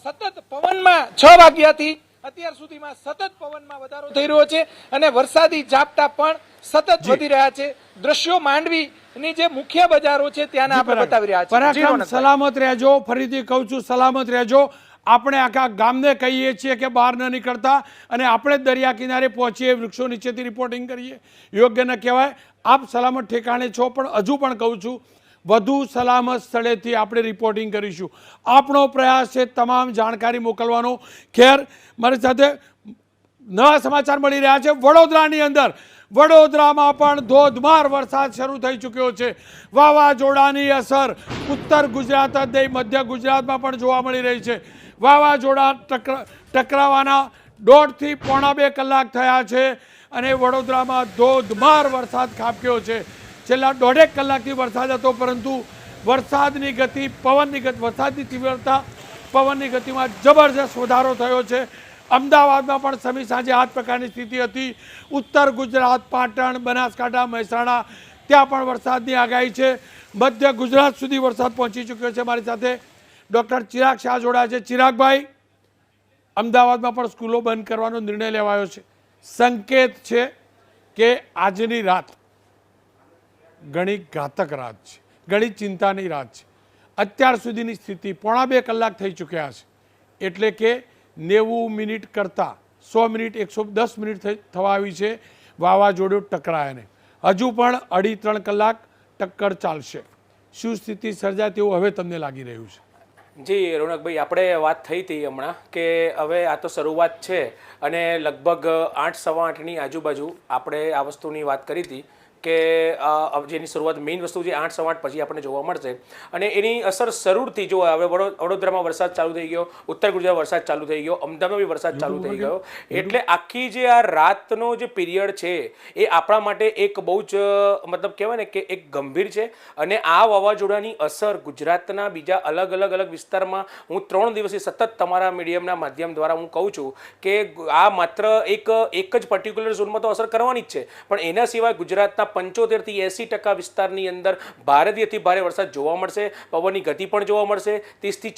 સતત પવનમાં 6 વાગ્યાથી અત્યાર સુધીમાં સતત પવનમાં વધારો થઈ રહ્યો છે અને વરસાદી ઝાપટા પણ સતત વધી રહ્યા છે. દ્રશ્યો માંડવીની જે મુખ્ય બજારો છે ત્યાંના આપણે બતાવી રહ્યા છીએ. પરાક્રમ, સલામત રહેજો. ફરીથી કહું છું, સલામત રહેજો. આપણે આખા ગામને કહીએ છીએ કે બહાર ન નીકળતા, અને આપણે દરિયા કિનારે પહોંચીએ, વૃક્ષો નીચેથી રિપોર્ટિંગ કરીએ. યોગ્ય ન કહેવાય. આપ સલામત ઠેકાણે છો, પણ હજુ પણ કહું છું, વધુ સલામત સ્થળેથી આપણે રિપોર્ટિંગ કરીશું. આપણો પ્રયાસ છે તમામ જાણકારી મોકલવાનો. ખેર, મારી સાથે નવા સમાચાર મળી રહ્યા છે. વડોદરાની અંદર, વડોદરામાં પણ ધોધમાર વરસાદ શરૂ થઈ ચૂક્યો છે. વાવાઝોડાની અસર ઉત્તર ગુજરાત જ નહીં, મધ્ય ગુજરાતમાં પણ જોવા મળી રહી છે. વાવાઝોડા ટકરાવાના 1.5 થી પોણા 2 કલાક થયા છે અને વડોદરામાં ધોધમાર વરસાદ ખાબક્યો છે. છેલ્લા 1.5 કલાકથી વરસાદ હતો, પરંતુ વરસાદની ગતિ, પવનની ગતિ, વરસાદની તીવ્રતા, પવનની ગતિમાં જબરજસ્ત વધારો થયો છે. અમદાવાદમાં પણ સમી સાંજે આ જ પ્રકારની સ્થિતિ હતી. ઉત્તર ગુજરાત, પાટણ, બનાસકાંઠા, મહેસાણા, ત્યાં પણ વરસાદની આગાહી છે. મધ્ય ગુજરાત સુધી વરસાદ પહોંચી ચૂક્યો છે. મારી સાથે ડૉક્ટર ચિરાગ શાહ જોડાયા છે. ચિરાગભાઈ, અમદાવાદમાં પણ સ્કૂલો બંધ કરવાનો નિર્ણય લેવાયો છે. સંકેત છે કે આજની રાત ઘણી ઘાતક રાત છે, ઘણી ચિંતાની રાત છે. અત્યાર સુધીની સ્થિતિ પોણા 2 કલાક થઈ ચૂક્યા છે, એટલે કે 90 મિનિટ કરતાં 100 મિનિટ, 110 મિનિટ થવા આવી છે વાવાઝોડું ટકરાયાને. હજુ પણ 2.5-3 કલાક ટક્કર ચાલશે. શું સ્થિતિ સર્જાય તેવું હવે તમને લાગી રહ્યું છે? જી રોનકભાઈ, આપણે વાત થઈ હતી હમણાં કે હવે આ તો શરૂઆત છે અને લગભગ 8-8:15ની આજુબાજુ આપણે આ વસ્તુની વાત કરી હતી કે જેની શરૂઆત મેઇન વસ્તુ જે 8-8:15 પછી આપણને જોવા મળશે અને એની અસર શરૂથી જો હવે વડોદરામાં વરસાદ ચાલુ થઈ ગયો, ઉત્તર ગુજરાત વરસાદ ચાલુ થઈ ગયો, અમદાવાદમાં બી વરસાદ ચાલુ થઈ ગયો. એટલે આખી જે આ રાતનો જે પીરિયડ છે એ આપણા માટે એક બહુ જ મતલબ કહેવાય ને કે એક ગંભીર છે. અને આ વાવાઝોડાની અસર ગુજરાતના બીજા અલગ અલગ વિસ્તારમાં હું 3 દિવસથી સતત તમારા મીડિયમના માધ્યમ દ્વારા હું કહું છું કે આ માત્ર એક જ પર્ટિક્યુલર ઝોનમાં તો અસર કરવાની જ છે, પણ એના સિવાય ગુજરાતના 75 થી 80% વિસ્તારની અંદર ભારેથી અતિ ભારે વરસાદ જોવા મળશે. પવનની ગતિ પણ જોવા મળશે. 30 થી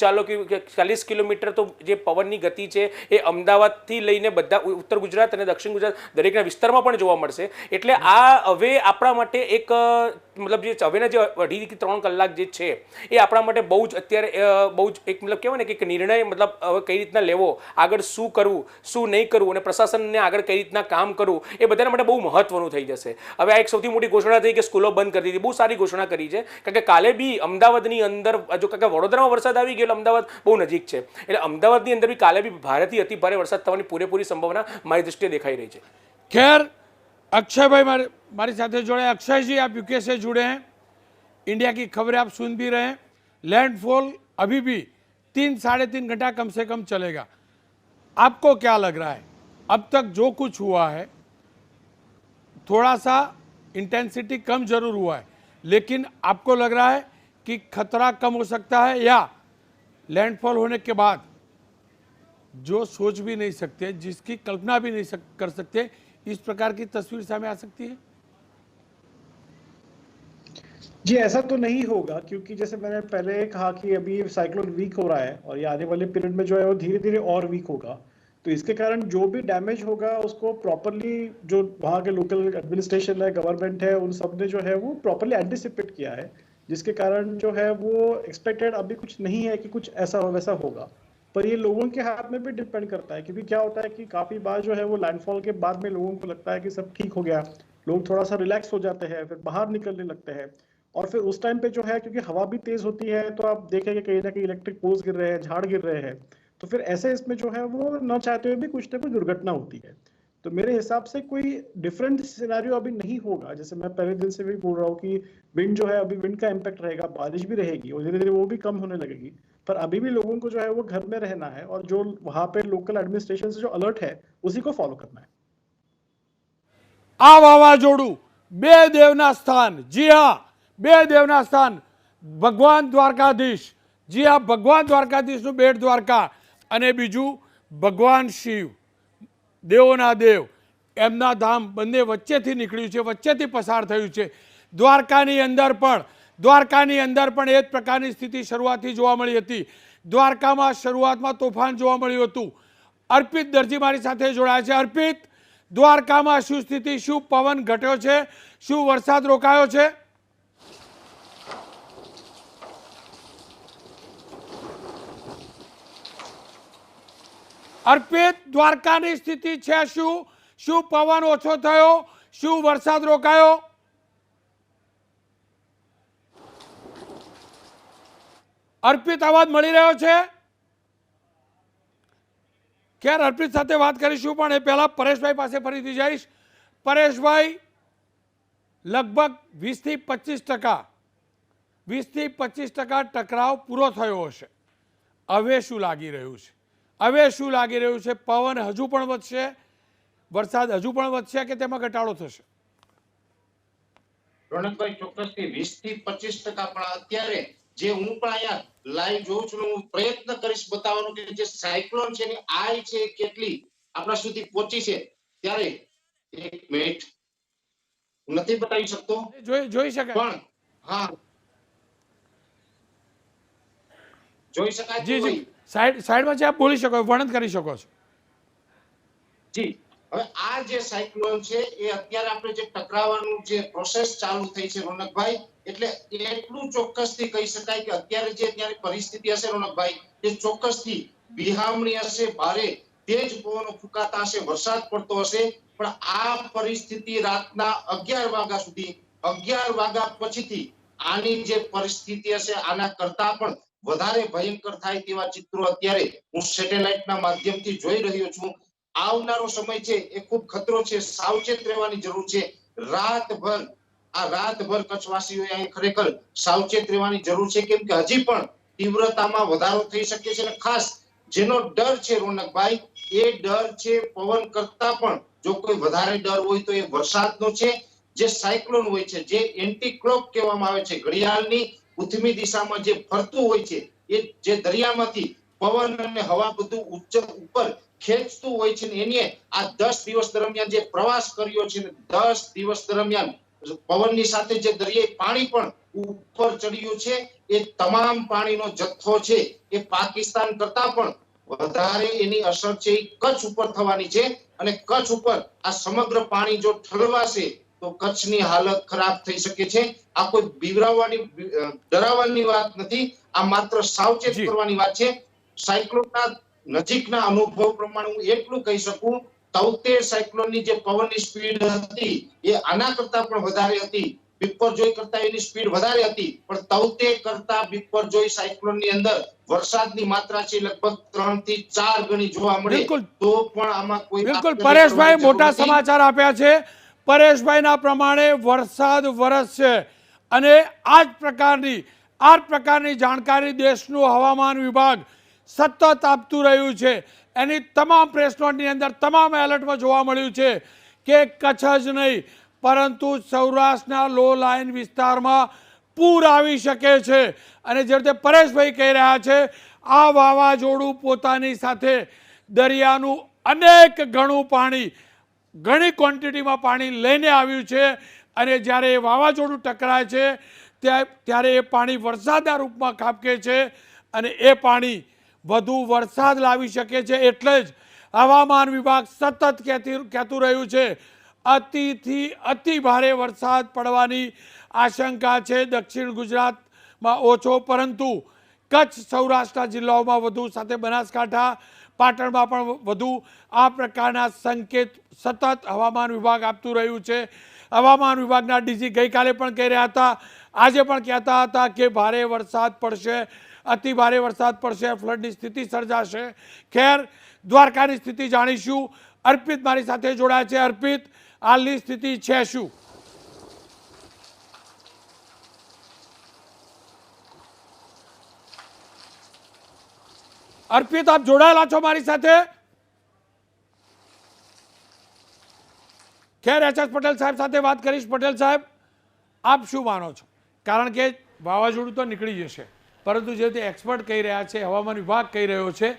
40 કિલોમીટર તો જે પવનની ગતિ છે એ અમદાવાદથી લઈને બધા ઉત્તર ગુજરાત અને દક્ષિણ ગુજરાત દરેકના વિસ્તારમાં પણ જોવા મળશે. એટલે આ હવે આપણા માટે એક મતલબ જે હવેના જે 2.5 થી 3 કલાક જે છે એ આપણા માટે બહુ જ અત્યારે બહુ જ એક મતલબ કહેવાય ને કે એક નિર્ણય મતલબ હવે કઈ રીતના લેવો, આગળ શું કરવું, શું નહીં કરવું અને પ્રશાસનને આગળ કઈ રીતના કામ કરવું એ બધાના માટે બહુ મહત્વનું થઈ જશે. હવે આ એક સૌથી સૌથી મોટી ઘોષણા થઈ કે સ્કૂલો બંધ કરી દીધી, બહુ સારી ઘોષણા કરી છે. કારણ કે કાલે બી અમદાવાદની અંદર, જો કારણ કે વડોદરામાં વરસાદ આવી ગયો એટલે અમદાવાદ બહુ નજીક છે, એટલે અમદાવાદની અંદર બી કાલે બી ભારેથી અતિ ભારે વરસાદ થવાની પૂરેપૂરી સંભાવના મારી દૃષ્ટિએ દેખાઈ રહી છે. खैर अक्षय भाई हमारी साथ जुड़े. अक्षय जी आप यूके से जुड़े हैं, इंडिया की खबरें आप सुन भी रहे हैं. लैंडफॉल अभी भी 3-3.5 घंटा कम से कम चलेगा. आपको क्या लग रहा है, अब तक जो कुछ हुआ है थोड़ा सा इंटेंसिटी कम जरूर हुआ है, लेकिन आपको लग रहा है कि खतरा कम हो सकता है, या लैंडफॉल होने के बाद जो सोच भी नहीं सकते, जिसकी कल्पना भी नहीं कर सकते, इस प्रकार की तस्वीर सामने आ सकती है? जी ऐसा तो नहीं होगा, क्योंकि जैसे मैंने पहले कहा कि अभी साइक्लोन वीक हो रहा है और ये आने वाले पीरियड में जो है वो धीरे धीरे और वीक होगा. तो इसके कारण जो भी डैमेज होगा उसको प्रॉपरली जो वहाँ के लोकल एडमिनिस्ट्रेशन है, गवर्नमेंट है, उन सब ने जो है वो प्रॉपरली एंटिसिपेट किया है, जिसके कारण जो है वो एक्सपेक्टेड अभी कुछ नहीं है कि कुछ ऐसा हो वैसा होगा. पर ये लोगों के हाथ में भी डिपेंड करता है, क्योंकि क्या होता है कि काफी बार जो है वो लैंडफॉल के बाद में लोगों को लगता है कि सब ठीक हो गया, लोग थोड़ा सा रिलैक्स हो जाते हैं, फिर बाहर निकलने लगते हैं, और फिर उस टाइम पे जो है क्योंकि हवा भी तेज होती है तो आप देखेंगे कहीं ना कहीं इलेक्ट्रिक पोल्स गिर रहे हैं, झाड़ गिर रहे हैं, तो फिर ऐसे इसमें जो है वो न चाहते हुए भी कुछ ना कुछ दुर्घटना होती है. तो मेरे हिसाब से कोई डिफरेंट सिनेरियो अभी नहीं होगा. जैसे मैं पहले दिन से भी बोल रहा हूँ कि विंड जो है अभी विंड का इम्पैक्ट रहेगा, बारिश भी रहेगी और धीरे धीरे वो भी कम होने लगेगी, पर अभी भी लोगों को जो है वो घर में रहना है और जो वहां पे लोकल एडमिनिस्ट्रेशन से जो अलर्ट है उसी को फॉलो करना है. आ वावाजोड़ू बे देवना स्थान, जी हाँ बे देवना स्थान, भगवान द्वारकाधीश, जी हाँ भगवान द्वारकाधीश નું બેટ દ્વારકા, અને બીજું ભગવાન શિવ દેવોના દેવ એમના ધામ બંને વચ્ચેથી નીકળ્યું છે, વચ્ચેથી પસાર થયું છે. દ્વારકાની અંદર પણ એ જ પ્રકારની સ્થિતિ શરૂઆતથી જોવા મળી હતી. દ્વારકામાં શરૂઆતમાં તોફાન જોવા મળ્યું હતું. અર્પિત દરજી મારી સાથે જોડાયા છે. અર્પિત, દ્વારકામાં શું સ્થિતિ, શું પવન ઘટ્યો છે, શું વરસાદ રોકાયો છે? અર્પિત, દ્વારકાની સ્થિતિ છે શું પવન ઓછો થયો, શું વરસાદ રોકાયો? અર્પિત અવાજ મળી રહ્યો છે? ખેર અર્પિત સાથે વાત કરીશું, પણ એ પહેલા પરેશભાઈ પાસે ફરીથી જઈશ. પરેશભાઈ, લગભગ 20-25% ટકરાવ પૂરો થયો હશે. હવે શું લાગી રહ્યું છે? પવન હજુ પણ વધશે, વરસાદ હજુ પણ વધશે કે તેમાં ઘટાડો થશે? રોનકભાઈ ચોક્કસથી 20-25%, પણ અત્યારે જે હું પણ અહીંયા લાઈવ જોઉં છું, હું પ્રયત્ન કરીશ બતાવવાનો કે જે સાયક્લોન છે એની આય છે કેટલી આપણા સુધી પહોંચી છે. ત્યારે એક મિનિટ નથી બતાવી શકતો, જોઈ શકાય પણ હા જોઈ શકાય. જી જી સાઈડમાં છે, આપ બોલી શકો, વર્ણન કરી શકો છો. જી, હવે આ જે સાયક્લોન છે એ અત્યારે આપણે જે ટકરાવવાનું જે પ્રોસેસ ચાલુ થઈ છે રોનકભાઈ, એટલે એટલું ચોક્કસથી કહી શકાય કે અત્યારે જે ત્યાંની પરિસ્થિતિ હશે રોનકભાઈ, એ ચોક્કસથી વિહામણી હશે, ભારે તેજ પવનો ફૂંકાતા હશે, વરસાદ પડતો હશે. પણ આ પરિસ્થિતિ રાતના 11 વાગ્યા સુધી, 11 વાગ્યા પછીથી આની જે પરિસ્થિતિ હશે આના કરતા પણ વધારે ભયંકર થાય તેવા ચિત્રો અત્યારે હું સેટેલાઇટના માધ્યમથી જોઈ રહ્યો છું. આવનારો સમય છે એ ખૂબ ખતરો છે, સાવચેત રહેવાની જરૂર છે. રાતભર કચ્છવાસીઓએ અહીં ખરેખર સાવચેત રહેવાની જરૂર છે, કેમ કે હજી પણ તીવ્રતામાં વધારો થઈ શકે છે. અને ખાસ જેનો ડર છે રોનકભાઈ, એ ડર છે પવન કરતા પણ જો કોઈ વધારે ડર હોય તો એ વરસાદનો છે. જે સાયક્લોન હોય છે, જે એન્ટી ક્લોક કહેવામાં આવે છે, ઘડિયાળની ઉત્તમી દિશામાં જે ફરતું હોય છે, એ જે દરિયામાંથી પવન અને હવા બધું ઉપર ખેંચતું હોય છે, એને આ 10 દિવસ દરમિયાન જે પ્રવાસ કર્યો છે, 10 દિવસ દરમિયાન પવનની સાથે જે દરિયાઈ પાણી પણ ઉપર ચડ્યું છે, એ તમામ પાણીનો જથ્થો છે એ પાકિસ્તાન કરતા પણ વધારે એની અસર છે એ કચ્છ ઉપર થવાની છે. અને કચ્છ ઉપર આ સમગ્ર પાણી જો ઠલવાશે તો કચ્છની હાલત ખરાબ થઈ શકે છે. આ કોઈ બીવરાવવાની ડરાવવાની વાત નથી, આ માત્ર સાવચેત કરવાની વાત છે. સાયક્લોનના નજીકના અનુભવ પ્રમાણે હું એટલું કહી શકું 73 સાયક્લોનની જે પવનની સ્પીડ હતી એ આના કરતા પણ વધારે હતી. બિપરજોય કરતા એની સ્પીડ વધારે હતી, પણ 73 કરતા બિપરજોય સાયક્લોનની અંદર વરસાદની માત્રા છે લગભગ 3 થી 4 ગણી જોવા મળે. બિલકુલ. તો પણ આમાં કોઈ બિલકુલ પરેશભાઈ મોટા સમાચાર આપ્યા છે. પરેશભાઈના પ્રમાણે વરસાદ વરસશે અને આ પ્રકારની જાણકારી દેશનું હવામાન વિભાગ સતત આપતું રહ્યું છે. એની તમામ પ્રેસ નોટની અંદર તમામ એલર્ટમાં જોવા મળ્યું છે કે કચ્છ જ નહીં પરંતુ સૌરાષ્ટ્રના લો લાઇન વિસ્તારમાં પૂર આવી શકે છે. અને જે રીતે પરેશભાઈ કહી રહ્યા છે, આ વાવાઝોડું પોતાની સાથે દરિયાનું અનેક ગણું પાણી, ઘણી ક્વોન્ટિટીમાં પાણી લઈને આવ્યું છે. અને જ્યારે એ વાવાઝોડું ટકરાય છે ત્યારે એ પાણી વરસાદના રૂપમાં ખાબકે છે અને એ પાણી વધુ વરસાદ લાવી શકે છે. એટલે જ હવામાન વિભાગ સતત કહેતું રહ્યું છે અતિથી અતિ ભારે વરસાદ પડવાની આશંકા છે. દક્ષિણ ગુજરાતમાં ઓછો, પરંતુ કચ્છ સૌરાષ્ટ્રના જિલ્લાઓમાં વધુ, સાથે બનાસકાંઠા પાટણમાં પણ વધુ આ પ્રકારના સંકેત સતત હવામાન વિભાગ આપતું રહ્યું છે. હવામાન વિભાગના ડીજી ગઈકાલે પણ કહી રહ્યા હતા, આજે પણ કહેતા હતા કે ભારે વરસાદ પડશે, અતિ ભારે વરસાદ પડશે, ફ્લડની સ્થિતિ સર્જાશે. ખેર, દ્વારકાની સ્થિતિ જાણીશું. અર્પિત મારી સાથે જોડાયા છે. અર્પિત, હાલની સ્થિતિ છે શું? અર્પિત, આપ જોડાયેલા છો મારી સાથે? ખેર, એચ.એસ. પટેલ સાહેબ સાથે વાત કરીશ. પટેલ સાહેબ, આપ શું માનો છો? કારણ કે વાવાઝોડું તો નીકળી જશે, પરંતુ જે રીતે એક્સપર્ટ કહી રહ્યા છે, હવામાન વિભાગ કહી રહ્યો છે,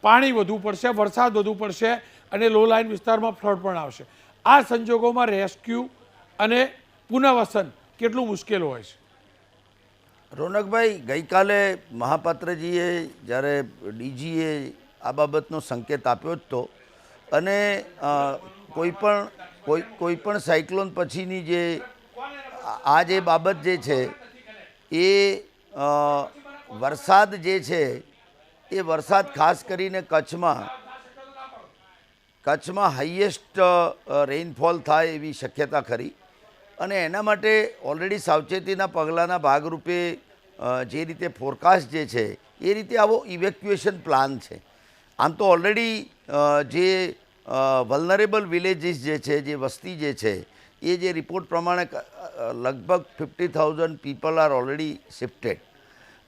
પાણી વધુ પડશે, વરસાદ વધુ પડશે અને લો લાઇન વિસ્તારમાં ફ્લડ પણ આવશે. આ સંજોગોમાં રેસ્ક્યુ અને પુનઃવસન કેટલું મુશ્કેલ હોય છે? રોનકભાઈ, ગઈકાલે મહાપાત્રજીએ જ્યારે ડીજીએ આ બાબતનો સંકેત આપ્યો જ તો, અને કોઈ પણ સાયક્લોન પછીની જે આ જે બાબત જે છે એ વરસાદ જે છે એ વરસાદ ખાસ કરીને કચ્છમાં હાઈએસ્ટ રેઇનફોલ થાય એવી શક્યતા ખરી. અને એના માટે ઓલરેડી સાવચેતીના પગલાંના ભાગરૂપે જે રીતે ફોરકાસ્ટ જે છે એ રીતે આવો ઇવેક્યુએશન પ્લાન છે. આમ તો ઓલરેડી જે વલ્નરેબલ વિલેજીસ જે છે, જે વસ્તી જે છે, એ જે રિપોર્ટ પ્રમાણે લગભગ 50,000 પીપલ આર ઓલરેડી શિફ્ટેડ.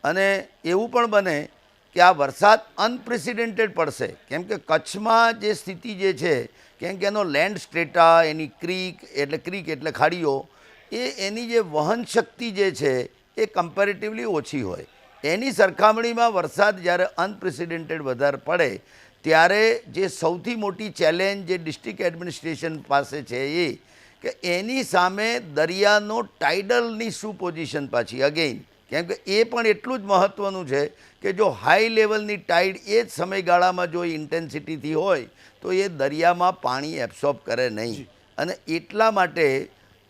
અને એવું પણ બને કે આ વરસાદ અનપ્રેસિડેન્ટેડ પડશે, કેમ કે કચ્છમાં જે સ્થિતિ જે છે, કેમ કે એનો લેન્ડ સ્ટ્રેટા, એની ક્રીક એટલે ખાડીઓ, એની જે વહન શક્તિ જે છે એ કમ્પેરેટિવલી ઓછી હોય. એની સરખામણીમાં વરસાદ જ્યારે અનપ્રેસિડેન્ટેડ વધારે પડે ત્યારે જે સૌથી મોટી ચેલેન્જ જે ડિસ્ટ્રિક્ટ એડમિનિસ્ટ્રેશન પાસે છે એ કે એની સામે દરિયાનો ટાઇડલની શું પોઝિશન પાછી અગેઇન, કેમ કે એ પણ એટલું જ મહત્ત્વનું છે કે જો હાઈ લેવલની ટાઇડ એ જ સમયગાળામાં જો ઇન્ટેન્સિટીથી હોય તો એ દરિયામાં પાણી એબ્સોર્બ કરે નહીં. અને એટલા માટે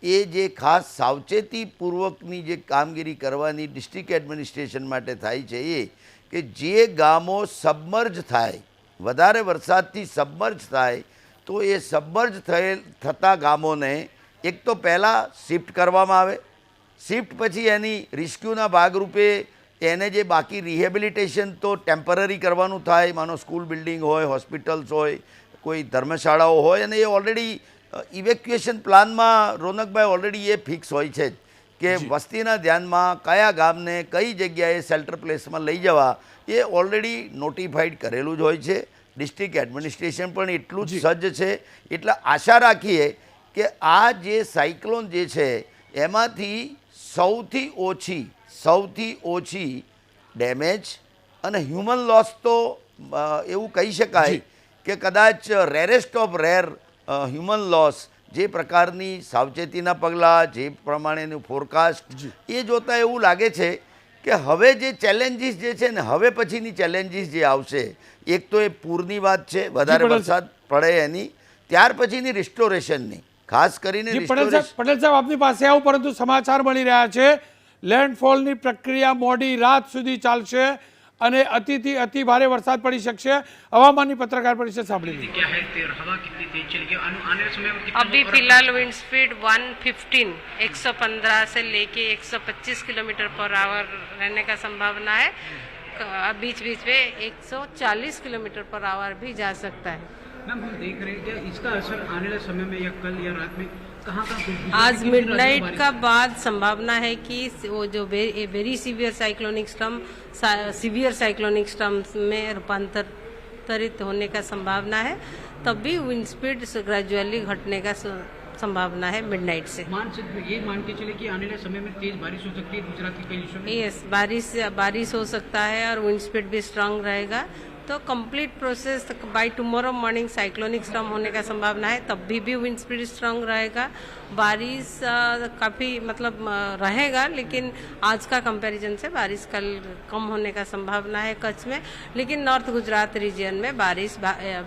એ જે ખાસ સાવચેતીપૂર્વકની જે કામગીરી કરવાની ડિસ્ટ્રિક્ટ એડમિનિસ્ટ્રેશન માટે થાય છે એ કે જે ગામો સબમર્જ થાય, વધારે વરસાદથી સબમર્જ થાય, તો એ સબમર્જ થતા ગામોને એક તો પહેલાં શિફ્ટ કરવામાં આવે. શિફ્ટ પછી એની રિસ્ક્યુના ભાગરૂપે એને જે બાકી રિહેબિલિટેશન તો ટેમ્પરરી કરવાનું થાય, માનો સ્કૂલ બિલ્ડિંગ હોય, હોસ્પિટલ્સ હોય, કોઈ ધર્મશાળાઓ હોય, અને એ ઓલરેડી ઇવેક્યુએશન પ્લાનમાં રોનકભાઈ ઓલરેડી એ ફિક્સ હોય છે કે વસ્તીના ધ્યાનમાં કયા ગામને કઈ જગ્યાએ શેલ્ટર પ્લેસમાં લઈ જવા એ ઓલરેડી નોટિફાઈડ કરેલું જ હોય છે. ડિસ્ટ્રિક્ટ એડમિનિસ્ટ્રેશન પણ એટલું જ સજ્જ છે. એટલે આશા રાખીએ કે આ જે સાયક્લોન જે છે એમાંથી સૌથી ઓછી ડેમેજ અને હ્યુમન લોસ તો એવું કહી શકાય કે કદાચ rarest of rare human loss, જે પ્રકારની સાવચેતીના પગલાં, જે પ્રમાણેનું ફોરકાસ્ટ, એ જોતાં એવું લાગે છે કે હવે જે ચેલેન્જીસ જે છે ને, હવે પછીની ચેલેન્જીસ જે આવશે, એક તો એ પૂરની વાત છે, વધારે વરસાદ પડે એની, ત્યાર પછીની રિસ્ટોરેશનની, ખાસ કરીને પટેલ સાહેબ આપની પાસે આવું, પરંતુ સમાચાર મળી રહ્યા છે લેન્ડફોલની પ્રક્રિયા મોડી રાત સુધી ચાલશે અને અતિથી અતિ ભારે વરસાદ પડી શકશે। હવામાનની પત્રકાર પરિષદ સાંભળી લીધી। अभी फिलहाल विंड स्पीड 115 115 से लेके 125 किलोमीटर पर आवर रहने का संभावना है। बीच बीच में 140 किलोमीटर पर आवर भी जा सकता है। मैम हम देख रहे हैं कि इसका असर आने वाले समय में या कल या रात में कहाँ आज मिडनाइट का बाद संभावना है कि वो जो वेरी सीवियर साइक्लोनिक स्टॉर्म में रूपांतरित होने का संभावना है। तब भी विंड स्पीड ग्रेजुअली घटने का संभावना है मिडनाइट से। ये मान के चले कि आने वाले समय में तेज बारिश हो सकती है गुजरात के कई हिस्सों में। यस, बारिश हो सकता है और विंड स्पीड भी स्ट्रांग रहेगा। तो complete process by tomorrow morning cyclonic storm होने का संभावना है। तब भी विंड स्पीड स्ट्रांग रहेगा। बारिश काफ़ी मतलब रहेगा, लेकिन आज का कंपैरिजन से बारिश कल कम होने का संभावना है कच्छ में। लेकिन नॉर्थ गुजरात रीजन में बारिश